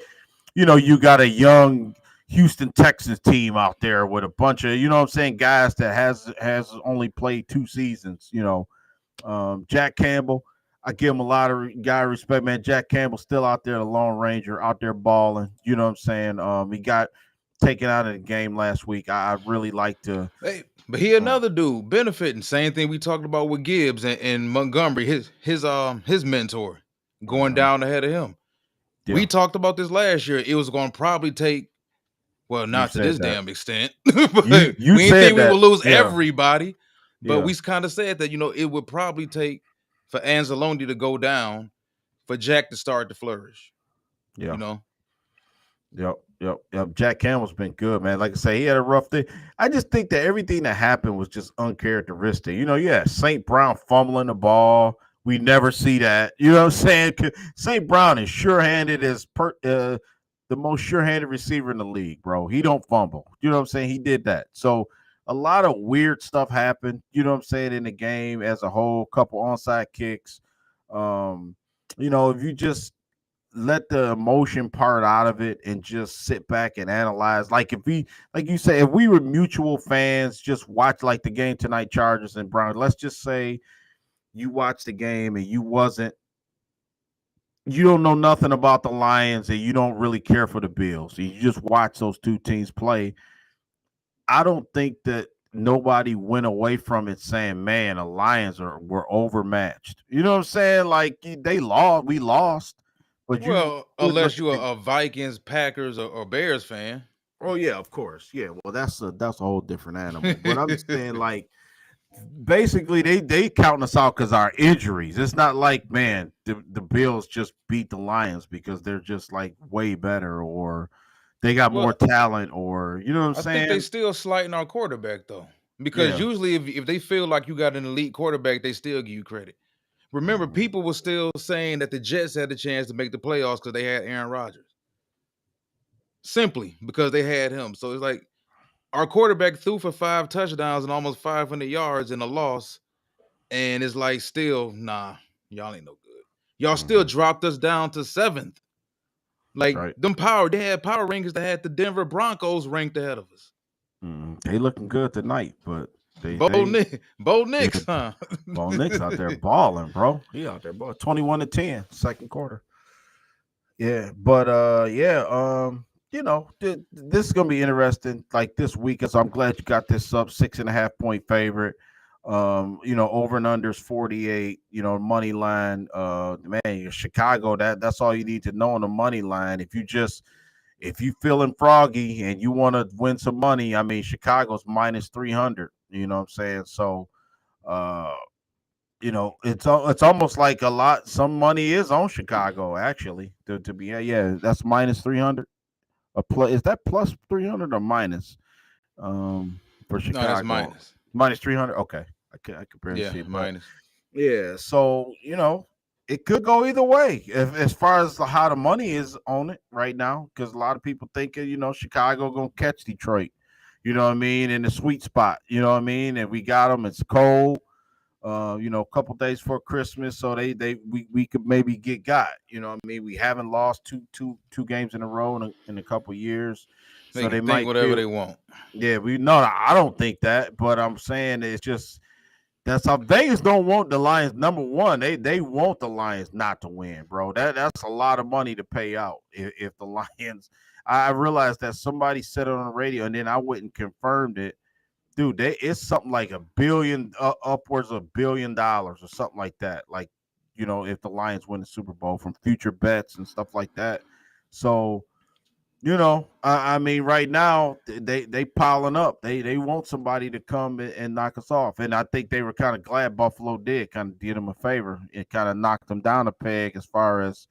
you know, you got a young Houston Texans team out there with a bunch of, you know what I'm saying, guys that has only played 2 seasons, you know. Jack Campbell, I give him a lot of guy respect, man. Jack Campbell still out there, the Lone Ranger, out there balling. You know what I'm saying? He got taken out of the game last week. I really like to. Hey, but he another dude benefiting. Same thing we talked about with Gibbs and Montgomery, his mentor, going down ahead of him. Yeah. We talked about this last year. It was going to probably take, well, not to this damn extent. But you we didn't think we would lose everybody. But we kind of said that, you know, it would probably take for Anzalone to go down for Jack to start to flourish. Yeah. You know, Yep. Jack Campbell's been good, man. Like I say, he had a rough day. I just think that everything that happened was just uncharacteristic. Yeah, St. Brown fumbling the ball. We never see that. You know what I'm saying? St. Brown is sure-handed as the most sure-handed receiver in the league, bro. He don't fumble. You know what I'm saying? He did that. So a lot of weird stuff happened, you know what I'm saying, in the game as a whole, couple onside kicks. Um, if you just let the emotion part out of it and just sit back and analyze. Like like you say, if we were mutual fans, just watch like the game tonight, Chargers and Browns. Let's just say you watched the game and you don't know nothing about the Lions and you don't really care for the Bills. You just watch those two teams play. I don't think that nobody went away from it saying, "Man, the Lions were overmatched." You know what I'm saying? Like they lost, we lost, but you well, wouldn't unless look at you're the a Vikings, Packers, or Bears fan. Oh yeah, of course. Yeah, well that's a whole different animal. But I'm saying like basically they counting us out because our injuries. It's not like man the Bills just beat the Lions because they're just like way better or they got more Well, talent or you know what I'm I think they saying? still slighting our quarterback though, because Yeah. usually if they feel like you got an elite quarterback, they still give you credit. Remember, Mhm. people were still saying that the Jets had the chance to make the playoffs because they had Aaron Rodgers, simply because they had him. So it's like our quarterback threw for 5 touchdowns and almost 500 yards in a loss, and it's like still, nah, y'all ain't no good. Y'all still Mhm. dropped us down to seventh. Like Right. they had power rankings that had the Denver Broncos ranked ahead of us. They looking good tonight, but Bo yeah, Nix, huh? Bo Nix out there balling, bro. He out there balling 21-10, second quarter. Yeah, but yeah, this is gonna be interesting. Like this week, so I'm glad you got this up 6.5 point favorite. Over and under is 48. Money line. Man, Chicago. That's all you need to know on the money line. If you feeling froggy and you want to win some money, I mean, Chicago's minus 300. You know what I'm saying? So, uh, it's almost like a lot. Some money is on Chicago actually. To be yeah, that's minus 300. A plus is that plus 300 or minus? For No, that's Chicago, minus. minus 300. Okay, I can barely Yeah, see it, but minus. yeah. So it could go either way if, as far as how the money is on it right now, because a lot of people thinking Chicago gonna catch Detroit. You know what I mean? In the sweet spot. You know what I mean? And we got them. It's cold a couple days before Christmas, so we could maybe get got. You know what I mean? We haven't lost two games in a row in a couple years, They so can they think might whatever feel. they want. Yeah, we no, I don't think that, but I'm saying it's just that's how Vegas don't want the Lions. Number one, they want the Lions not to win, bro. That's a lot of money to pay out if the Lions. I realized that somebody said it on the radio, and then I went and confirmed it, dude. It's something like a billion, upwards of $1 billion or something like that. Like, if the Lions win the Super Bowl from future bets and stuff like that. So, I mean, right now they piling up. They want somebody to come and knock us off, and I think they were kind of glad Buffalo did them a favor. It kind of knocked them down a peg as far as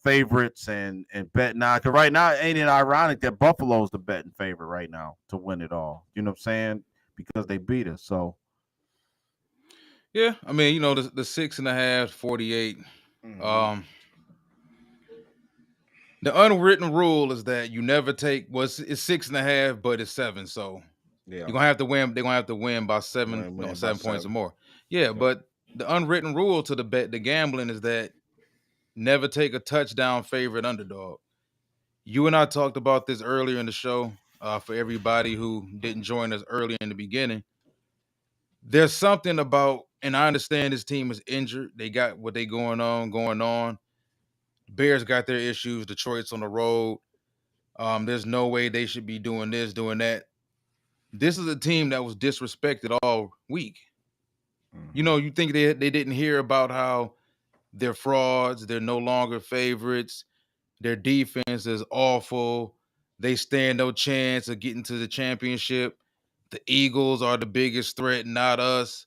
favorites and bet now. Because right now, ain't it ironic that Buffalo's the betting favorite right now to win it all? You know what I'm saying? Because they beat us. So, Yeah, I mean, the 6.5, 48. mhm. Um, the unwritten rule is that you never take it's 6.5, but it's 7. So Yeah, you're gonna have to win. They're gonna have to win by seven, win by 7 points or 7. more. Yeah, Yep. but the unwritten rule to the gambling is that never take a touchdown favorite underdog. You and I talked about this earlier in the show. For everybody who didn't join us earlier in the beginning, there's something about, and I understand this team is injured. They got what they going on. Bears got their issues. Detroit's on the road. There's no way they should be doing this, doing that. This is a team that was disrespected all week. Hmm. You think they didn't hear about how they're frauds, they're no longer favorites, their defense is awful, they stand no chance of getting to the championship. The Eagles are the biggest threat, not us.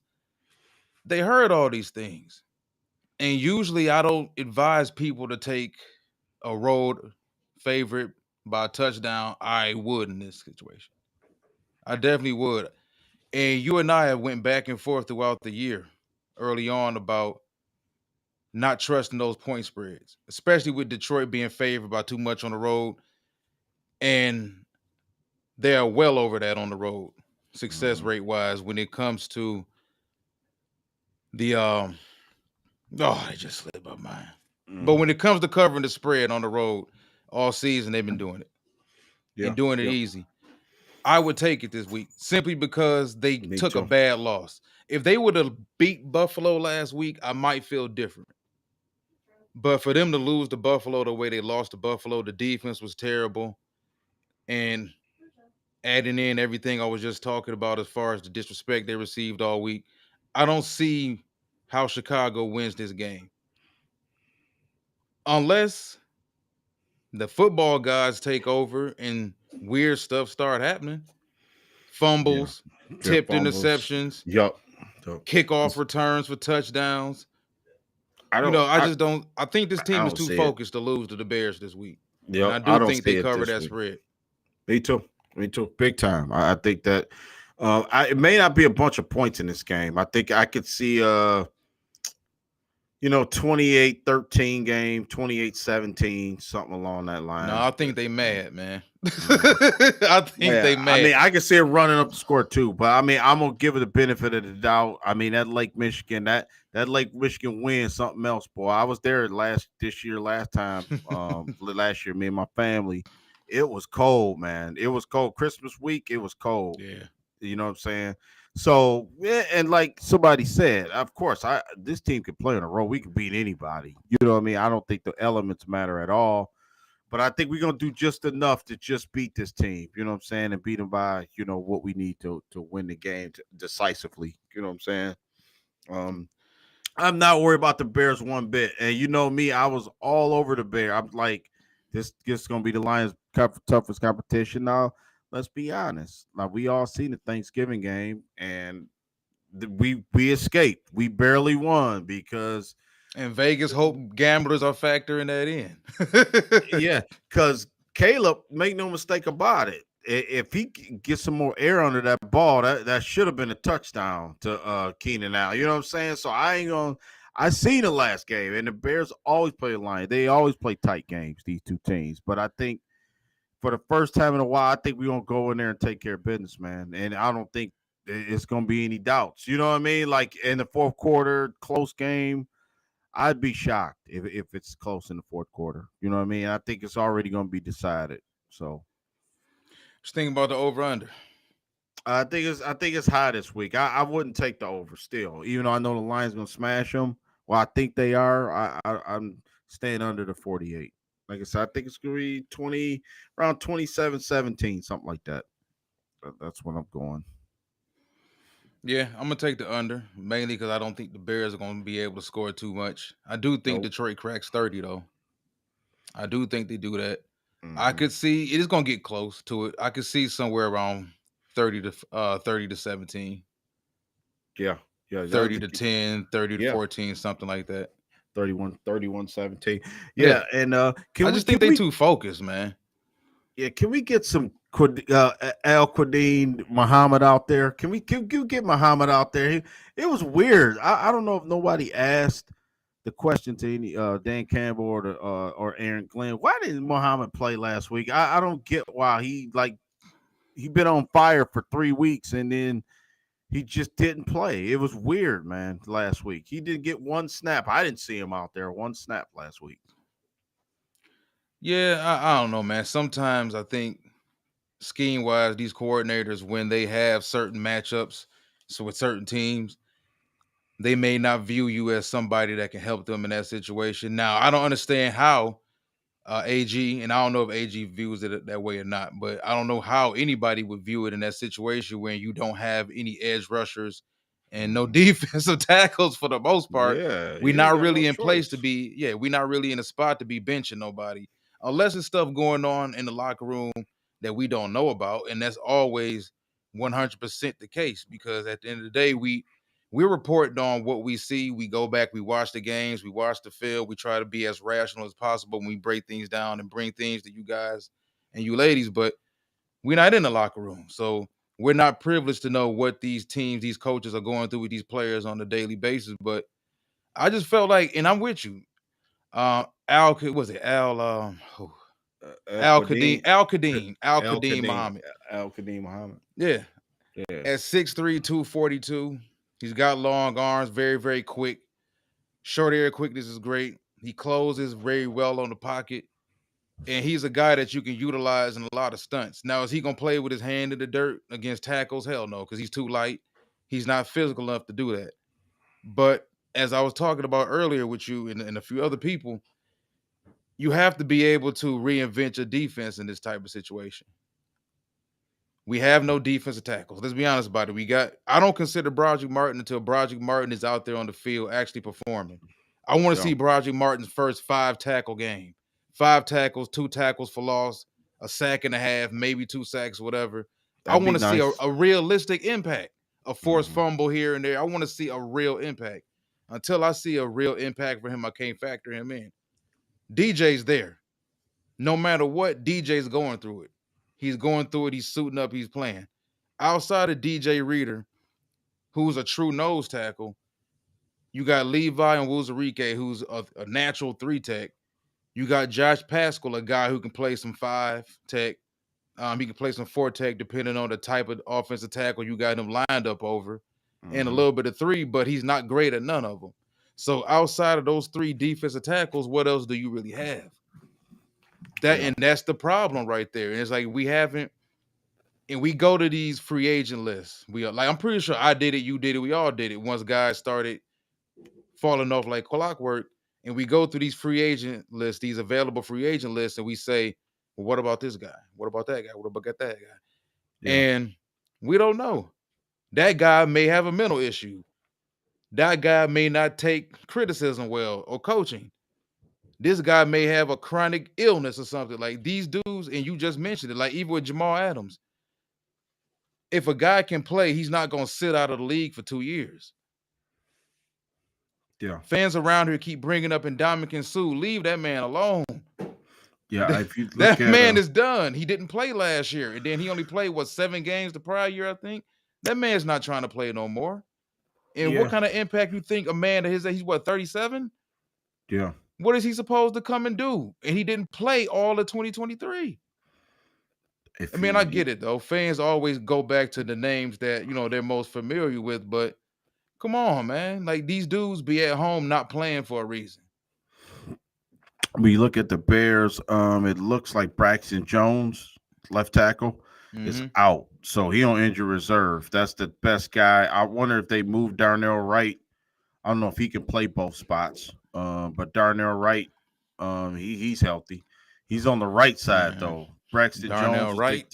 They heard all these things. And usually I don't advise people to take a road favorite by a touchdown. I would in this situation. I definitely would. And you and I have went back and forth throughout the year early on about not trusting those point spreads, especially with Detroit being favored by too much on the road. And they are well over that on the road, success Mhm. rate wise, when it comes to the oh, it just slipped my mind. But Mhm. when it comes to covering the spread on the road all season, they've been doing it Yeah, and doing it yeah. easy. I would take it this week simply because they Me took a too. bad loss. If they would have beat Buffalo last week, I might feel different. But for them to lose to Buffalo the way they lost to Buffalo, the defense was terrible. And adding in everything I was just talking about as far as the disrespect they received all week, I don't see how Chicago wins this game unless the football guys take over and weird stuff start happening. Yeah. Fumbles, Yeah. tipped Fumbles. interceptions, Yup. Yup. kickoff It's- returns for touchdowns. I don't. I just don't. I think this I team is don't too see it. focused to lose to the Bears this week, and Yep. I I do don't think they see it cover this that week. spread. Me too. Me too. Big time. I think that it may not be a bunch of points in this game. I think I could see 28-13 game, 28-17, something along that No, line. I think they mad, man. Mhm. I think Yeah, they I mad. mean, I can see it running up the score too, but I mean, I'm gonna give it the benefit of the doubt. I mean, that Lake Michigan win something else, boy. I was there last time, last year, me and my family. It was cold, man. It was cold. Christmas week, it was cold. Yeah. You know what I'm saying? So, yeah, and like somebody said, of course, I this team can play on a road. We can beat anybody. You know what I mean? I don't think the elements matter at all. But I think we're gonna do just enough to just beat this team. You know what I'm saying, and beat them by what we need to win the game decisively. You know what I'm saying? Um, I'm not worried about the Bears one bit. And you know me, I was all over the Bear. I'm like, this is gonna be the Lions' toughest competition. Now, let's be honest. Like we all seen the Thanksgiving game, and we escaped. We barely won because And Vegas hope gamblers are factoring that in. yeah, because Caleb, make no mistake about it. If he gets some more air under that ball, that should have been a touchdown to Keenan Allen. You know what I'm saying? So I ain't gonna. I seen the last game, and the Bears always play a line. They always play tight games. These two teams, but I think for the first time in a while, I think we're gonna go in there and take care of business, man. And I don't think it's gonna be any doubts. You know what I mean? Like in the fourth quarter, close game. I'd be shocked if it's close in the fourth quarter. You know what I mean? I think it's already going to be decided. So Just thinking about the over under. I think it's high this week. I wouldn't take the over still, even though I know the Lions going to smash them. Well, I think they are. I'm staying under the 48. Like I said, I think it's going to be 20 around 27-17, something like that. That's what I'm going. Yeah, I'm gonna take the under mainly because I don't think the Bears are gonna be able to score too much. I do think Nope. Detroit cracks 30 though. I do think they do that. I Hmm. could see it is gonna get close to it. I could see somewhere around 30 to 17, Yeah. Yeah. 30 to 10, 30 to Yeah. 14, something like that. 31-17. Yeah. Yeah. And I can we just can think they we too focused, man. Yeah, can we get some Al Quadin Muhammad out there? Can you get Muhammad out there? It was weird. I don't know if nobody asked the question to any Dan Campbell or Aaron Glenn. Why didn't Muhammad play last week? I don't get why he been on fire for 3 weeks and then he just didn't play. It was weird, man. Last week he didn't get one snap. I didn't see him out there one snap last week. Yeah, I don't know, man. Sometimes I think scheme wise, these coordinators, when they have certain matchups, so with certain teams, they may not view you as somebody that can help them in that situation. Now, I don't understand how AG, and I don't know if AG views it that way or not, but I don't know how anybody would view it in that situation when you don't have any edge rushers and no Mhm. defensive tackles for the most part. Yeah, We're you ain't not got no really in place to choice. be, yeah, we're not really in a spot to be benching nobody unless it's stuff going on in the locker room that we don't know about. And that's always 100% the case because at the end of the day, we're reporting on what we see. We go back, we watch the games, we watch the field, we try to be as rational as possible when we break things down and bring things to you guys and you ladies, but we're not in the locker room. So we're not privileged to know what these teams, these coaches are going through with these players on a daily basis. But I just felt like, and I'm with you. Al, was it Al? Al Kadeem, Qadim, Al Kadeem, Al El Kadeem Qadim, Muhammad. El Qadim Muhammad. Yeah, Yeah. at 6'3", 242. He's got long arms, very, very quick. Short area quickness is great. He closes very well on the pocket. And he's a guy that you can utilize in a lot of stunts. Now, is he going to play with his hand in the dirt against tackles? Hell no, because he's too light. He's not physical enough to do that. But as I was talking about earlier with you and a few other people, you have to be able to reinvent your defense in this type of situation. We have no defensive tackles. Let's be honest about it. I don't consider Broderick Martin until Broderick Martin is out there on the field actually performing. I want to see Broderick Martin's first 5 tackle game. 5 tackles, 2 tackles for loss, a sack and a half, maybe 2 sacks, whatever. I want to see a realistic impact, a forced fumble here and there. I want to see a real impact. Until I see a real impact for him, I can't factor him in. DJ's there. No matter what, DJ's going through it. He's going through it. He's suiting up. He's playing. Outside of DJ Reader, who's a true nose tackle, you got Levi and Wuzarike, who's a natural 3 tech. You got Josh Pascal, a guy who can play some 5 tech. He can play some 4 tech depending on the type of offensive tackle you got him lined up over, and a little bit of 3, but he's not great at none of them. So outside of those 3 defensive tackles, what else do you really have? And that's the problem right there. And it's like we haven't, and we go to these free agent lists. We are like, I'm pretty sure I did it, you did it, we all did it once guys started falling off like clockwork. And we go through these free agent lists, these available free agent lists, and we say, well, what about this guy? What about that guy? What about that guy? Yeah. And we don't know. That guy may have a mental issue. That guy may not take criticism well or coaching. This guy may have a chronic illness or something. Like these dudes, and you just mentioned it, like even with Jamal Adams. If a guy can play, he's not going to sit out of the league for 2 years. Yeah. Fans around here keep bringing up Ndamukong Suh. Leave that man alone. Yeah, if you look that man is done. He didn't play last year, and then he only played 7 games the prior year, I think. That man's not trying to play no more. And what kind of impact you think a man that he's 37? Yeah. What is he supposed to come and do? And he didn't play all of 2023. I get it though. Fans always go back to the names that they're most familiar with, but come on, man. Like these dudes be at home not playing for a reason. We look at the Bears. It looks like Braxton Jones, left tackle, is out. So he on injury reserve. That's the best guy. I wonder if they move Darnell Wright. I don't know if he can play both spots. But Darnell Wright, he's healthy. He's on the right side though. Braxton Jones, Wright.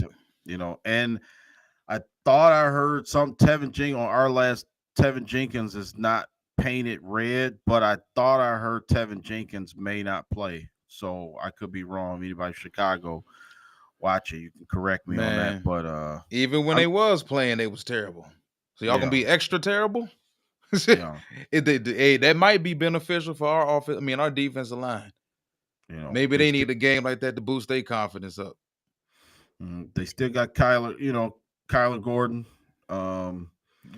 And I thought I heard Tevin Jenkins is not painted red, but I thought I heard Tevin Jenkins may not play. So I could be wrong. Anybody Chicago watching, you can correct me on that. But even when they was playing, they was terrible. So y'all gonna be extra terrible? That might be beneficial for our offense. Our defensive line. Maybe they need a game like that to boost their confidence up. They still got Kyler Gordon.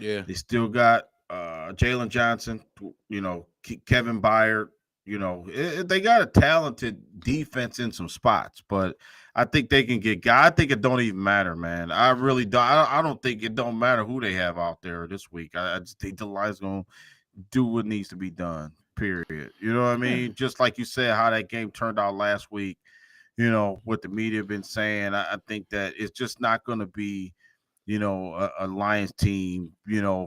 They still got Jalen Johnson. Kevin Byard. They got a talented defense in some spots, but I think they can get guys. I think it don't even matter, man. I really don't. I don't think it don't matter who they have out there this week. I just think the line's gonna do what needs to be done. Period. You know what I mean? Just like you said, how that game turned out last week. What the media have been saying. I think that it's just not going to be, a Lions team,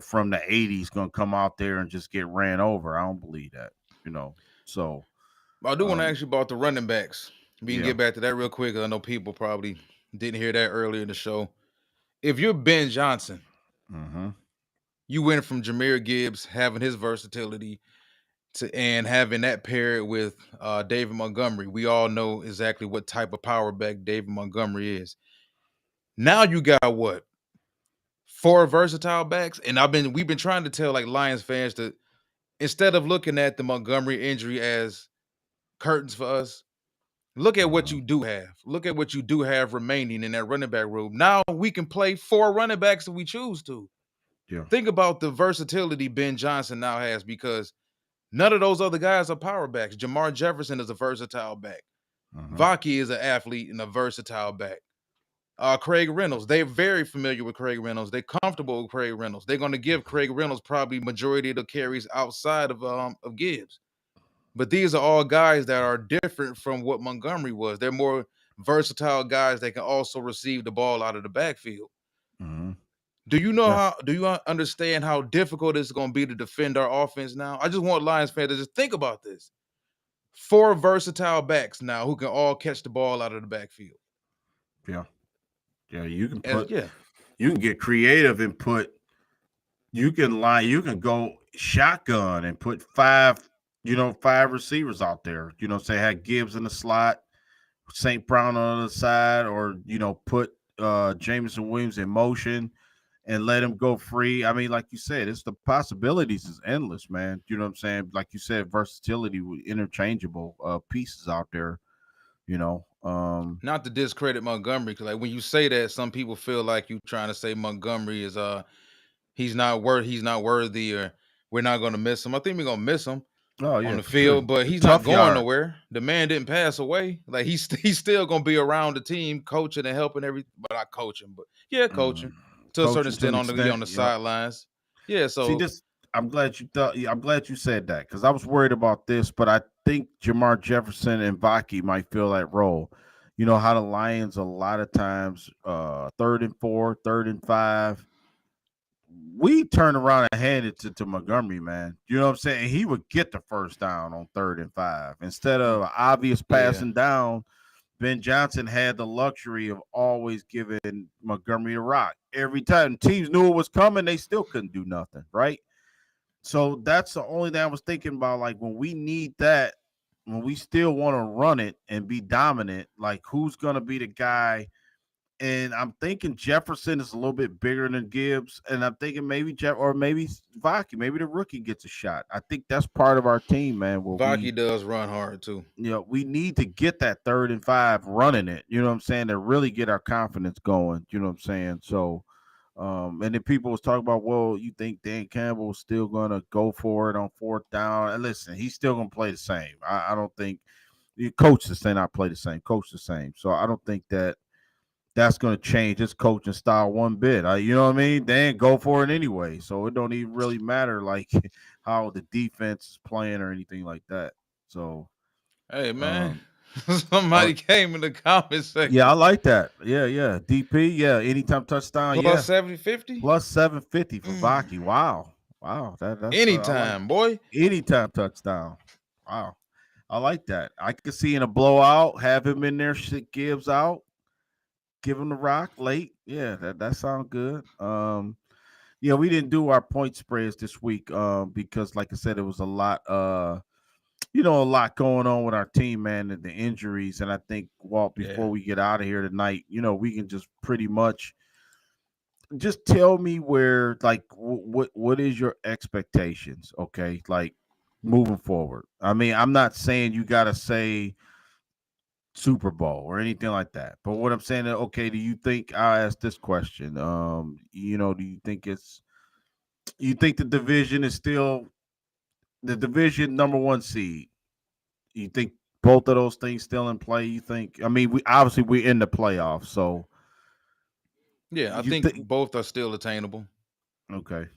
from the 80s going to come out there and just get ran over. I don't believe that. So I do want to ask you about the running backs. We can get back to that real quick. I know people probably didn't hear that earlier in the show. If you're Ben Johnson, you went from Jahmyr Gibbs having his versatility and having that paired with David Montgomery. We all know exactly what type of power back David Montgomery is. Now you got what? 4 versatile backs, and we've been trying to tell like Lions fans to, instead of looking at the Montgomery injury as curtains for us, look at what Mhm. you do have. Look at what you do have remaining in that running back room. Now we can play 4 running backs if we choose to. Yeah. Think about the versatility Ben Johnson now has, because none of those other guys are power backs. Jamar Jefferson is a versatile back. Mhm. Vaki is an athlete and a versatile back. Craig Reynolds, they're very familiar with Craig Reynolds. They're comfortable with Craig Reynolds. They're going to give Craig Reynolds probably majority of the carries outside of Gibbs. But these are all guys that are different from what Montgomery was. They're more versatile guys that can also receive the ball out of the backfield. Mhm. Do you know Yeah. how? Do you understand how difficult it's going to be to defend our offense now? I just want Lions fans to just think about this. 4 versatile backs now who can all catch the ball out of the backfield. Yeah. Yeah. You can As put. yeah, You can get creative and put. You can line. You can go shotgun and put 5. 5 receivers out there. Say had Gibbs in the slot, St. Brown on the other side, or put Jameson Williams in motion and let him go free. I mean, like you said, it's the possibilities is endless, man. You know what I'm saying? Like you said, versatility with interchangeable pieces out there. You know, not to discredit Montgomery, because like when you say that, some people feel like you trying to say Montgomery is he's not worthy, or we're not going to miss him. I think we're going to miss him oh on yeah, the for sure. field, but he's not Tough going yard. nowhere. The man didn't pass away. Like he's still going to be around the team, coaching and helping but not coaching, but yeah, coaching to a certain Coaching to an extent on extent. the Yep. sidelines. Yeah, See so this. I'm glad you thought. I'm glad you said that because I was worried about this, but I think Jamar Jefferson and Vaki might fill that role. You know how the Lions a lot of times, 3rd and 4, 3rd and 5, we turn around and hand it to Montgomery, man. You know what I'm saying? He would get the first down on 3rd and 5 instead of obvious yeah. passing down. Ben Johnson had the luxury of always giving Montgomery the rock every time. Teams knew it was coming, they still couldn't do nothing, right? So that's the only thing I was thinking about. Like when we need that, when we still want to run it and be dominant, like who's gonna be the guy? And I'm thinking Jefferson is a little bit bigger than Gibbs, and I'm thinking maybe Jeff or maybe Vaki, maybe the rookie gets a shot. I think that's part of our team, man. Where Vaki does run hard too. we need to get that 3rd and 5 running it. You know what I'm saying? To really get our confidence going. You know what I'm saying? So and then people was talking about, well, you think Dan Campbell's still gonna go for it on 4th down? And listen, he's still gonna play the same. I don't think coach the same, not play the same, coach the same. So I don't think that's gonna change his coaching style one bit. You know what I mean? They ain't go for it anyway. So it don't even really matter like how the defense is playing or anything like that. So Hey man, um uh, somebody came in the comment yeah, I section. like that. Yeah, yeah. DP, yeah, anytime touchdown, Plus yeah. 70-50? Plus 750 for Mm. Vaki. Wow. Wow. That's I like Anytime, boy. anytime touchdown. Wow. I like that. I could see in a blowout, have him in there, shit Gibbs out, give him the rock late. Yeah, that sounds good. Yeah, we didn't do our point spreads this week because like I said, it was a lot a lot going on with our team, man, and the injuries. And I think, Walt, Yeah. before we get out of here tonight, we can just pretty much just tell me where, like, what is your expectations? Okay, like moving forward. I mean, I'm not saying you got to say Super Bowl or anything like that, but what I'm saying is, okay, do you think I'll ask this question? Do you think the division is still the division number 1 seed? You think both of those things still in play? You think? I mean, we're in the playoffs, so Yeah, I you think think? both are still attainable. Okay,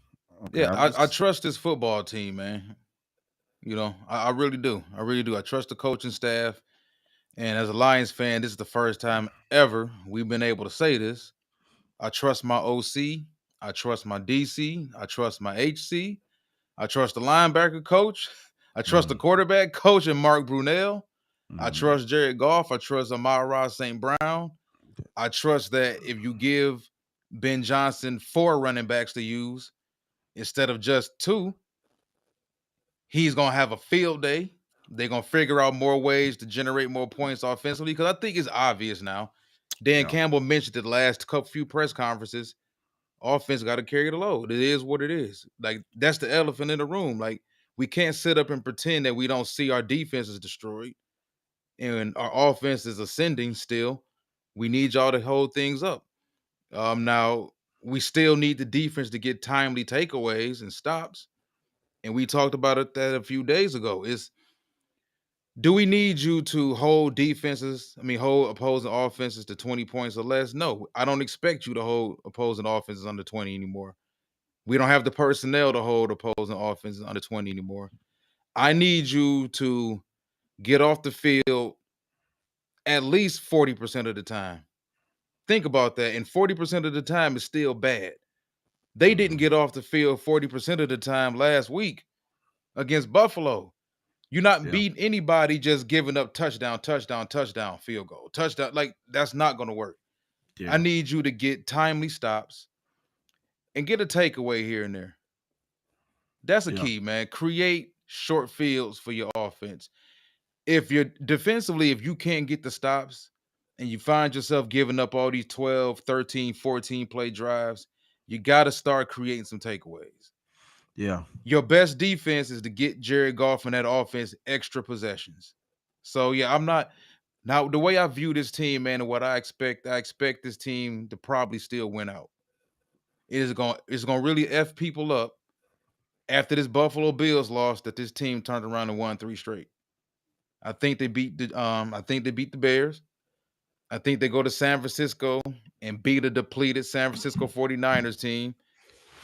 okay. Yeah, I I just trust this football team, man. I really do. I really do. I trust the coaching staff. And as a Lions fan, this is the first time ever we've been able to say this. I trust my OC. I trust my DC. I trust my HC. I trust the linebacker coach. I trust the mm, quarterback coach and Mark Brunell. I mm, trust Jared Goff. I trust Amara St. Brown. I trust that if you give Ben Johnson 4 running backs to use instead of just 2, he's going to have a field day. They're going to figure out more ways to generate more points offensively, because I think it's obvious now. Dan yeah, Campbell mentioned it the last few press conferences. Offense got to carry the load. It is what it is. Like, that's the elephant in the room. Like, we can't sit up and pretend that we don't see our defense is destroyed and our offense is ascending still. We need y'all to hold things up. Now we still need the defense to get timely takeaways and stops. And we talked about it that a few days ago. Is do we need you to hold defenses? I mean, hold opposing offenses to 20 points or less? No, I don't expect you to hold opposing offenses under 20 anymore. We don't have the personnel to hold opposing offenses under 20 anymore. I need you to get off the field at least 40% of the time. Think about that. And 40% of the time is still bad. They didn't get off the field 40% of the time last week against Buffalo. You're not Yeah. beating anybody just giving up touchdown, touchdown, touchdown, field goal, touchdown. Like, that's not going to work. I Yeah. need you to get timely stops and get a takeaway here and there. That's a Yeah. key, man. Create short fields for your offense. If you're defensively, if you can't get the stops and you find yourself giving up all these 12, 13, 14 play drives, you got to start creating some takeaways. Yeah. Your best defense is to get Jared Goff and that offense extra possessions. So yeah, I'm not now the way I view this team, man, and what I expect this team to probably still win out. It's gonna really F people up after this Buffalo Bills loss that this team turned around and won 3 straight. I think they beat the Bears. I think they go to San Francisco and beat a depleted San Francisco 49ers team.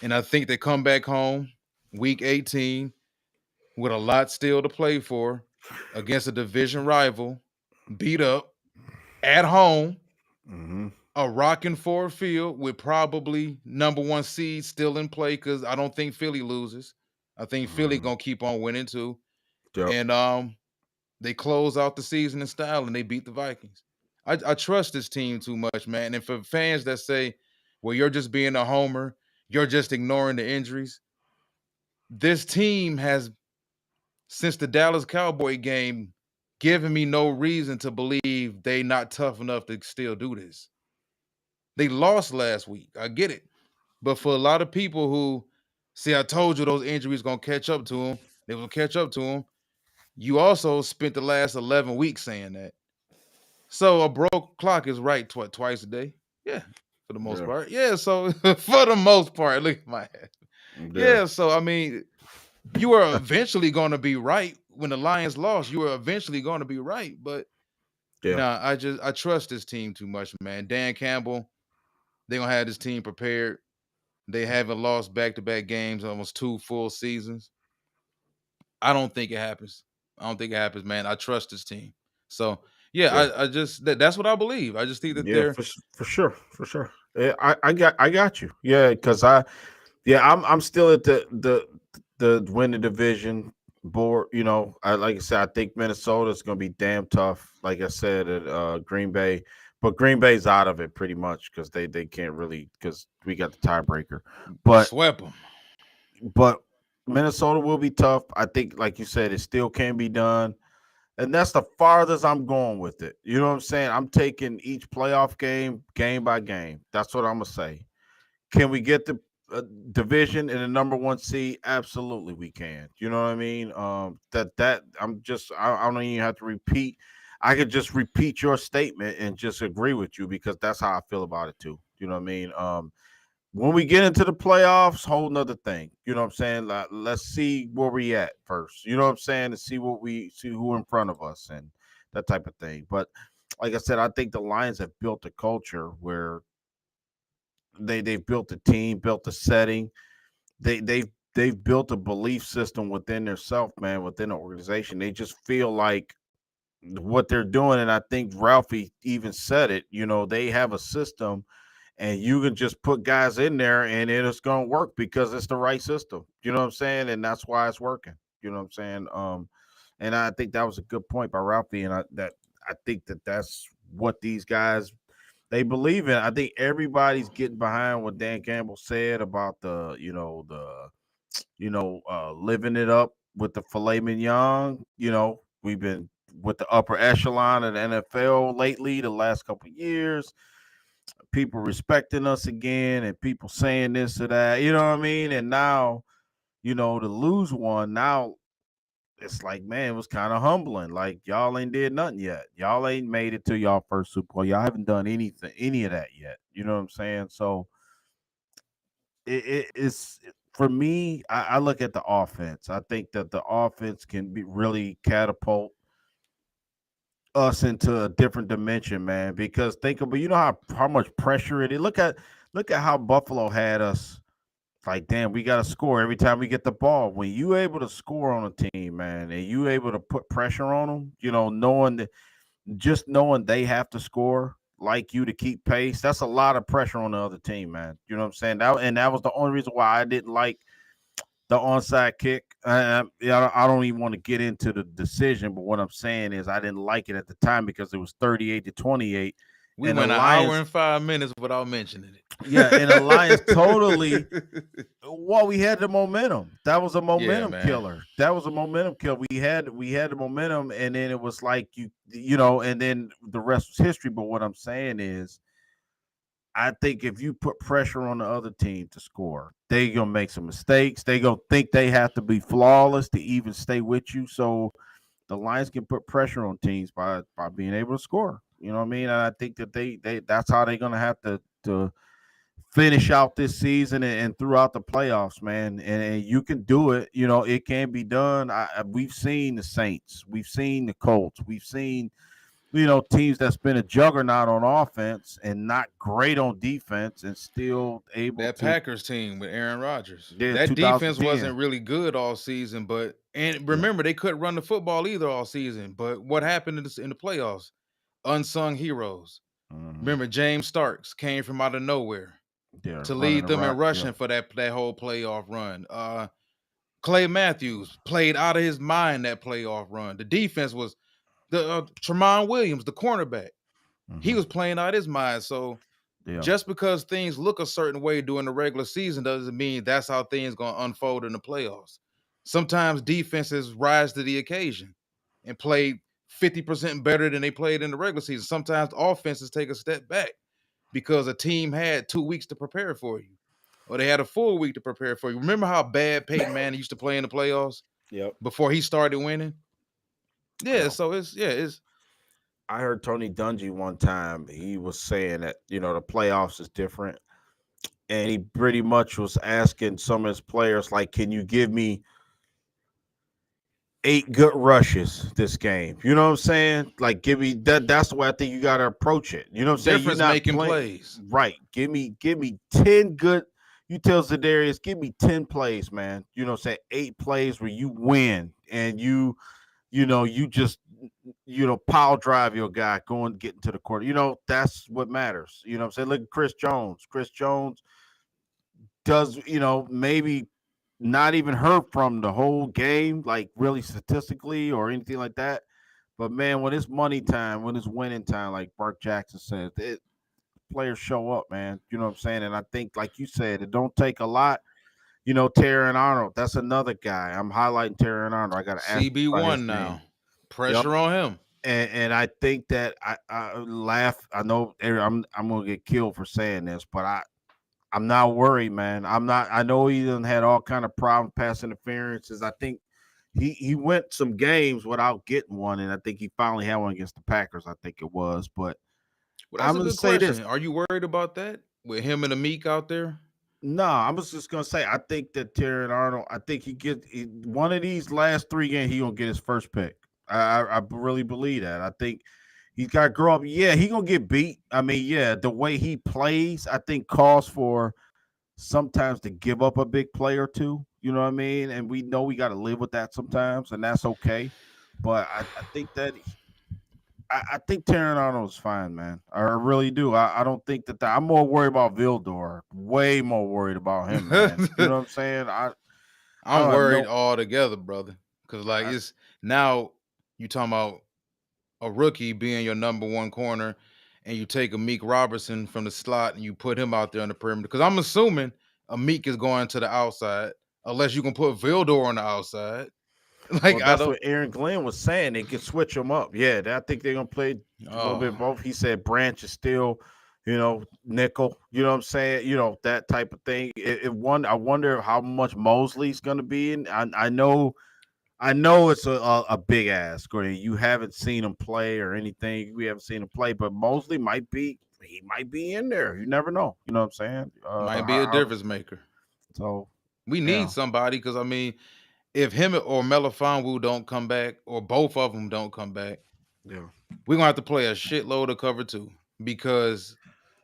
And I think they come back home week 18 with a lot still to play for against a division rival, beat up at home, Mm-hmm. a rocking Ford Field with probably number one seed still in play because I don't think Philly loses. I think Philly Mm-hmm. gonna keep on winning too. Yep. And they close out the season in style and they beat the Vikings. I trust this team too much, man. And for fans that say, well, you're just being a homer, you're just ignoring the injuries. This team has, since the Dallas Cowboy game, given me no reason to believe they not tough enough to still do this. They lost last week. I get it. But for a lot of people who see, I told you those injuries gonna catch up to them, they will catch up to them. You also spent the last 11 weeks saying that. So a broke clock is right twice a day. Yeah, for the most Yeah. part. Yeah, so for the most part, look at my head. Yeah. Yeah, so I mean, you are eventually going to be right. When the Lions lost, you were eventually going to be right. But Yeah. nah, I trust this team too much, man. Dan Campbell, they're gonna have this team prepared. They haven't lost back-to-back games, almost 2 full seasons. I don't think it happens. I don't think it happens, man. I trust this team. So yeah, Yeah. I just that's what I believe. I just think that Yeah. they're For sure. For sure. Yeah, I got you. Yeah, because I'm still at the win the division board. You know, I like I said, I think Minnesota's gonna be damn tough. Like I said at Green Bay, but Green Bay's out of it pretty much because they can't really because we got the tiebreaker. But swept them. but Minnesota will be tough. I think, like you said, it still can be done. And that's the farthest I'm going with it. You know what I'm saying? I'm taking each playoff game by game. That's what I'm gonna say. Can we get the division in the number one seed? Absolutely, we can. You know what I mean? That I don't even have to repeat. I could just repeat your statement and just agree with you because that's how I feel about it too. You know what I mean? When we get into the playoffs, whole nother thing. You know what I'm saying? Like, let's see where we at first. You know what I'm saying? To see what we see who in front of us and that type of thing. But like I said, I think the Lions have built a culture where they've built a team, built a setting. They've built a belief system within themselves, man, within the organization. They just feel like what they're doing, and I think Ralphie even said it. You know, they have a system and you can just put guys in there and it's going to work because it's the right system. You know what I'm saying? And that's why it's working. You know what I'm saying? And I think that was a good point by Ralphie. And I think that's what these guys they believe in. I think everybody's getting behind what Dan Campbell said about living it up with the filet mignon. You know, we've been with the upper echelon of the NFL lately, the last couple of years. people respecting us again and people saying this or that. You know what I mean? And now, to lose one, now it's like, man, it was kind of humbling. Like y'all ain't did nothing yet. Y'all ain't made it to y'all first Super Bowl. Y'all haven't done any of that yet. You know what I'm saying? So it's for me. I look at the offense. I think that the offense can be really catapult us into a different dimension, man. Because think about, how much pressure it is. Look at how Buffalo had us. Like, damn, we got to score every time we get the ball. When you able to score on a team, man, and you able to put pressure on them, knowing that, just knowing they have to score like you to keep pace, that's a lot of pressure on the other team, man. You know what I'm saying? That was the only reason why I didn't like the onside kick. Yeah, I don't even want to get into the decision, but what I'm saying is I didn't like it at the time because it was 38-28, We and the went an hour Lions, and 5 minutes without mentioning yeah, and the Lions totally. it. Well, we had the momentum. That was a Yeah, momentum man. killer. That was a momentum killer. We had the momentum, and then it was like and then the rest was history. But what I'm saying is, I think if you put pressure on the other team to score, they gonna make some mistakes. They gonna think they have to be flawless to even stay with you. So the Lions can put pressure on teams by being able to score. You know what I mean? And I think that they that's how they're gonna have to finish out this season and throughout the playoffs, man. And you can do it. It can be done. We've seen the Saints, we've seen the Colts, we've seen teams that's been a juggernaut on offense and not great on defense and still able That to. Packers team with Aaron Rodgers. Yeah, That defense 2010. wasn't really good all season, and Yeah. remember they couldn't run the football either all season. But what happened in the playoffs? Unsung heroes. Hmm. Remember James Starks came from out of nowhere Yeah, to running lead the them in rock. Yeah. rushing for that whole playoff run. Clay Matthews played out of his mind that playoff run. The defense was the Tramon Williams, the cornerback. He Hmm. was playing out his mind. So Yeah. just because things look a certain way during the regular season doesn't mean that's how things gonna unfold in the playoffs. Sometimes defenses rise to the occasion and play 50% better than they played in the regular season. Sometimes offenses take a step back because a team had 2 weeks to prepare for you, or they had a full week to prepare for you. Remember how bad Peyton Manning used to play in the playoffs Yep. before he started winning? Yeah, Yeah. so it's I heard Tony Dungy one time. He was saying that the playoffs is different, and he pretty much was asking some of his players, like, can you give me 8 good rushes this game? You know what I'm saying? Like, give me that. That's the way I think you got to approach it. You know what I'm saying? You're difference not making playing plays. right. Give me 10 good. You tell Zadarius, give me 10 plays, man. Say 8 plays where you win and you just pile drive your guy going getting to the court. That's what matters. What I'm saying? Look at Chris Jones. Chris Jones does, maybe not even heard from the whole game, like really statistically or anything like that. But man, when it's money time, when it's winning time, like Mark Jackson said, players show up, man. You know what I'm saying? And I think, like you said, it don't take a lot. Terry Arnold, that's another guy. I'm highlighting Terry Arnold. I got to ask you about his CB1 game. now. Yep. Pressure on him. And I think that I laugh. I know I'm gonna get killed for saying this, but I'm not worried, man. I'm not. I know he done had all kind of problem pass interferences. I think he went some games without getting one, and I think he finally had one against the Packers. I think it was, but Well, that's I'm a gonna good say this. question. Are you worried about that with him and Amik out there? No, I was just gonna say I think that Terry Arnold. I think one of these last 3 games. He gonna get his first pick. I really believe that. I think he's got to grow up. Yeah, he gonna get beat. I mean, yeah, the way he plays, I think calls for sometimes to give up a big play or two. You know what I mean? And we know we got to live with that sometimes, and that's okay. But I think that I think Terran Arnold's fine, man. I really do. I don't think that I'm more worried about Vildor. Way more worried about him, man. You know what I'm saying? I I'm don't have worried no. altogether, brother. Because like I, it's now you talking about a rookie being your number one corner, and you take Amik Robertson from the slot and you put him out there on the perimeter. Because I'm assuming Amik is going to the outside, unless you can put Vildor on the outside. well, Like I that's don't. what Aaron Glenn was saying. They can switch them up. Yeah, I think they're gonna play a little bit Oh, of both. He said Branch is still nickel. You know what I'm saying? That type of thing. I wonder how much Mosley's going to be in. I know it's a big ask, or you haven't seen him play or anything. We haven't seen him play, but Mosley might be. He might be in there. You never know. You know what I'm saying? Might be a difference maker. So We yeah, need somebody because I mean, if him or Melifonwu don't come back, or both of them don't come back, yeah, we're gonna have to play a shitload of cover two because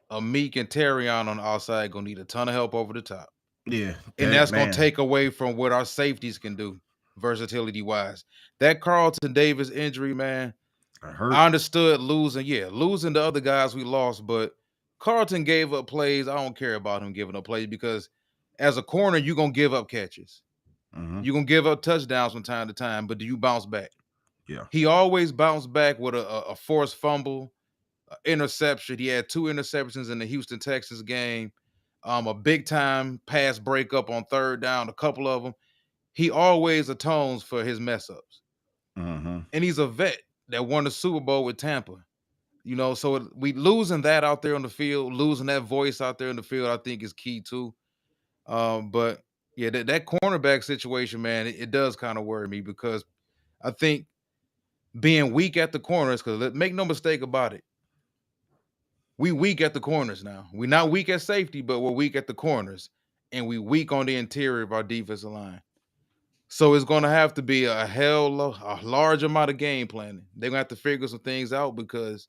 a Meek and Terrion on the outside gonna need a ton of help over the top. yeah. And That that's gonna man, take away from what our safeties can do, versatility wise. That Carlton Davis injury, man, I hurt. I understood losing the other guys we lost, but Carlton gave up plays. I don't care about him giving up plays because as a corner, you're gonna give up catches. Mm-hmm. You're gonna give up touchdowns from time to time, but do you bounce back? Yeah. He always bounced back with a forced fumble, interception. He had 2 interceptions in the Houston Texans game, a big time pass breakup on third down, a couple of them. He always atones for his mess ups, Mm-hmm. and he's a vet that won the Super Bowl with Tampa. So we losing that out there on the field, losing that voice out there in the field, I think is key too. But yeah, that cornerback situation, man, it does kind of worry me because I think being weak at the corners, because make no mistake about it, we weak at the corners now. We're not weak at safety, but we're weak at the corners, and we weak on the interior of our defensive line. So it's going to have to be a large amount of game planning. They're going to have to figure some things out because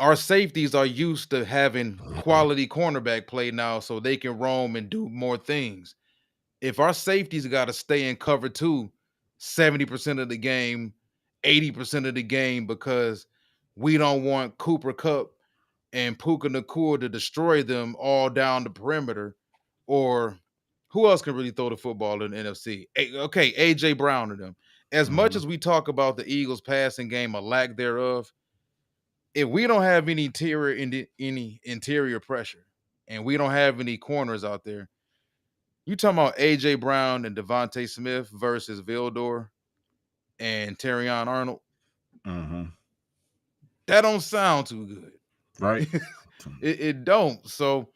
our safeties are used to having quality cornerback play now, so they can roam and do more things. If our safeties got to stay in cover two 70% of the game, 80% of the game, because we don't want Cooper Cup and Puka Nakua to destroy them all down the perimeter, or who else can really throw the football in the NFC? Okay, AJ Brown and them. As much Mm-hmm. as we talk about the Eagles' passing game, a lack thereof, if we don't have any interior pressure, and we don't have any corners out there, you talking about AJ Brown and Devontae Smith versus Vildor and Terrion Arnold? Mm-hmm. That don't sound too Right. good. it don't. So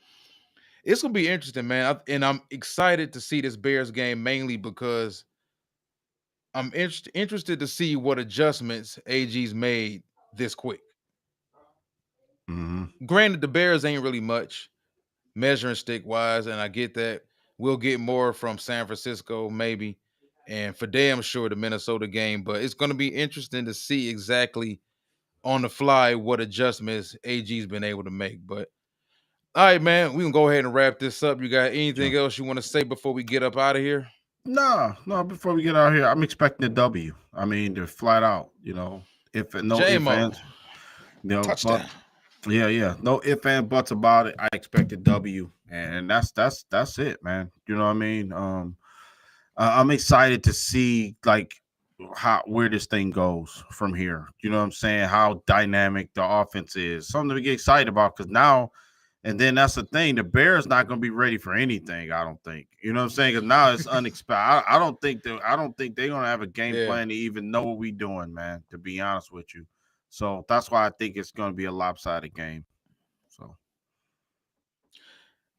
it's gonna be interesting, man. And I'm excited to see this Bears game mainly because I'm interested to see what adjustments AG's made this quick. Mm-hmm. Granted, the Bears ain't really much measuring stick wise, and I get that. We'll get more from San Francisco, maybe, and for damn sure the Minnesota game. But it's gonna be interesting to see exactly on the fly what adjustments AG's been able to make. But all right, man, we can go ahead and wrap this up. You got Yeah. anything else you want to say before we get up out of here? No, no. Before we get out here, I'm expecting a W. I mean, they're flat out. If no if JMO, ands, but touchdown. yeah, yeah, no if and buts about it. I expect a W, and that's it, man. You know what I mean? I'm excited to see like how where this thing goes from here. You know what I'm saying? How dynamic the offense is. Something to get excited about because now, and then that's the thing. The Bears not going to be ready for anything. I don't think. You know what I'm saying? Because now it's unexpected. I don't think that. I don't think they're going to have a game Yeah, plan to even know what we doing, man. To be honest with you, so that's why I think it's going to be a lopsided game. So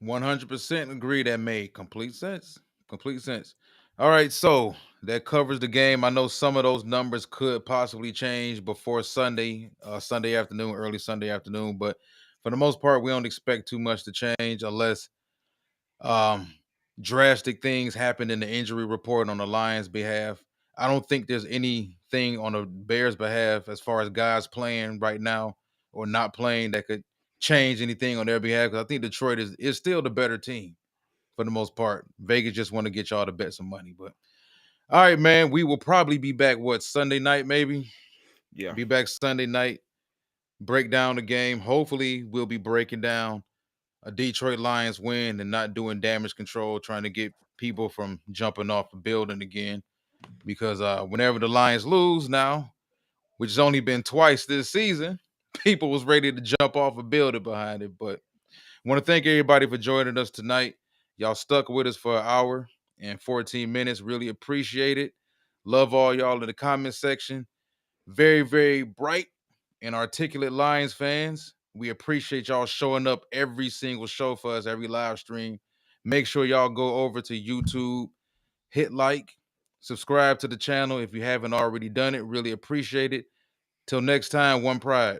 100% agree. That made complete sense. Complete sense. All right, so that covers the game. I know some of those numbers could possibly change before Sunday, Sunday afternoon, early Sunday afternoon, but for the most part, we don't expect too much to change unless um, drastic things happen in the injury report on the Lions' behalf. I don't think there's anything on the Bears' behalf as far as guys playing right now or not playing that could change anything on their behalf. Because I think Detroit is still the better team for the most part. Vegas just want to get y'all to bet some money. But all right, man, we will probably be back. What, Sunday night? Maybe yeah, be back Sunday night. Break down the game. Hopefully, we'll be breaking down a Detroit Lions win and not doing damage control, trying to get people from jumping off the building again. Because whenever the Lions lose now, which has only been twice this season, people was ready to jump off a building behind it. But I want to thank everybody for joining us tonight. Y'all stuck with us for an hour and 14 minutes. Really appreciate it. Love all y'all in the comment section. Very, very bright and articulate Lions fans. We appreciate y'all showing up every single show for us, every live stream. Make sure y'all go over to YouTube, hit like, subscribe to the channel if you haven't already done it. Really appreciate it. Till next time, one pride.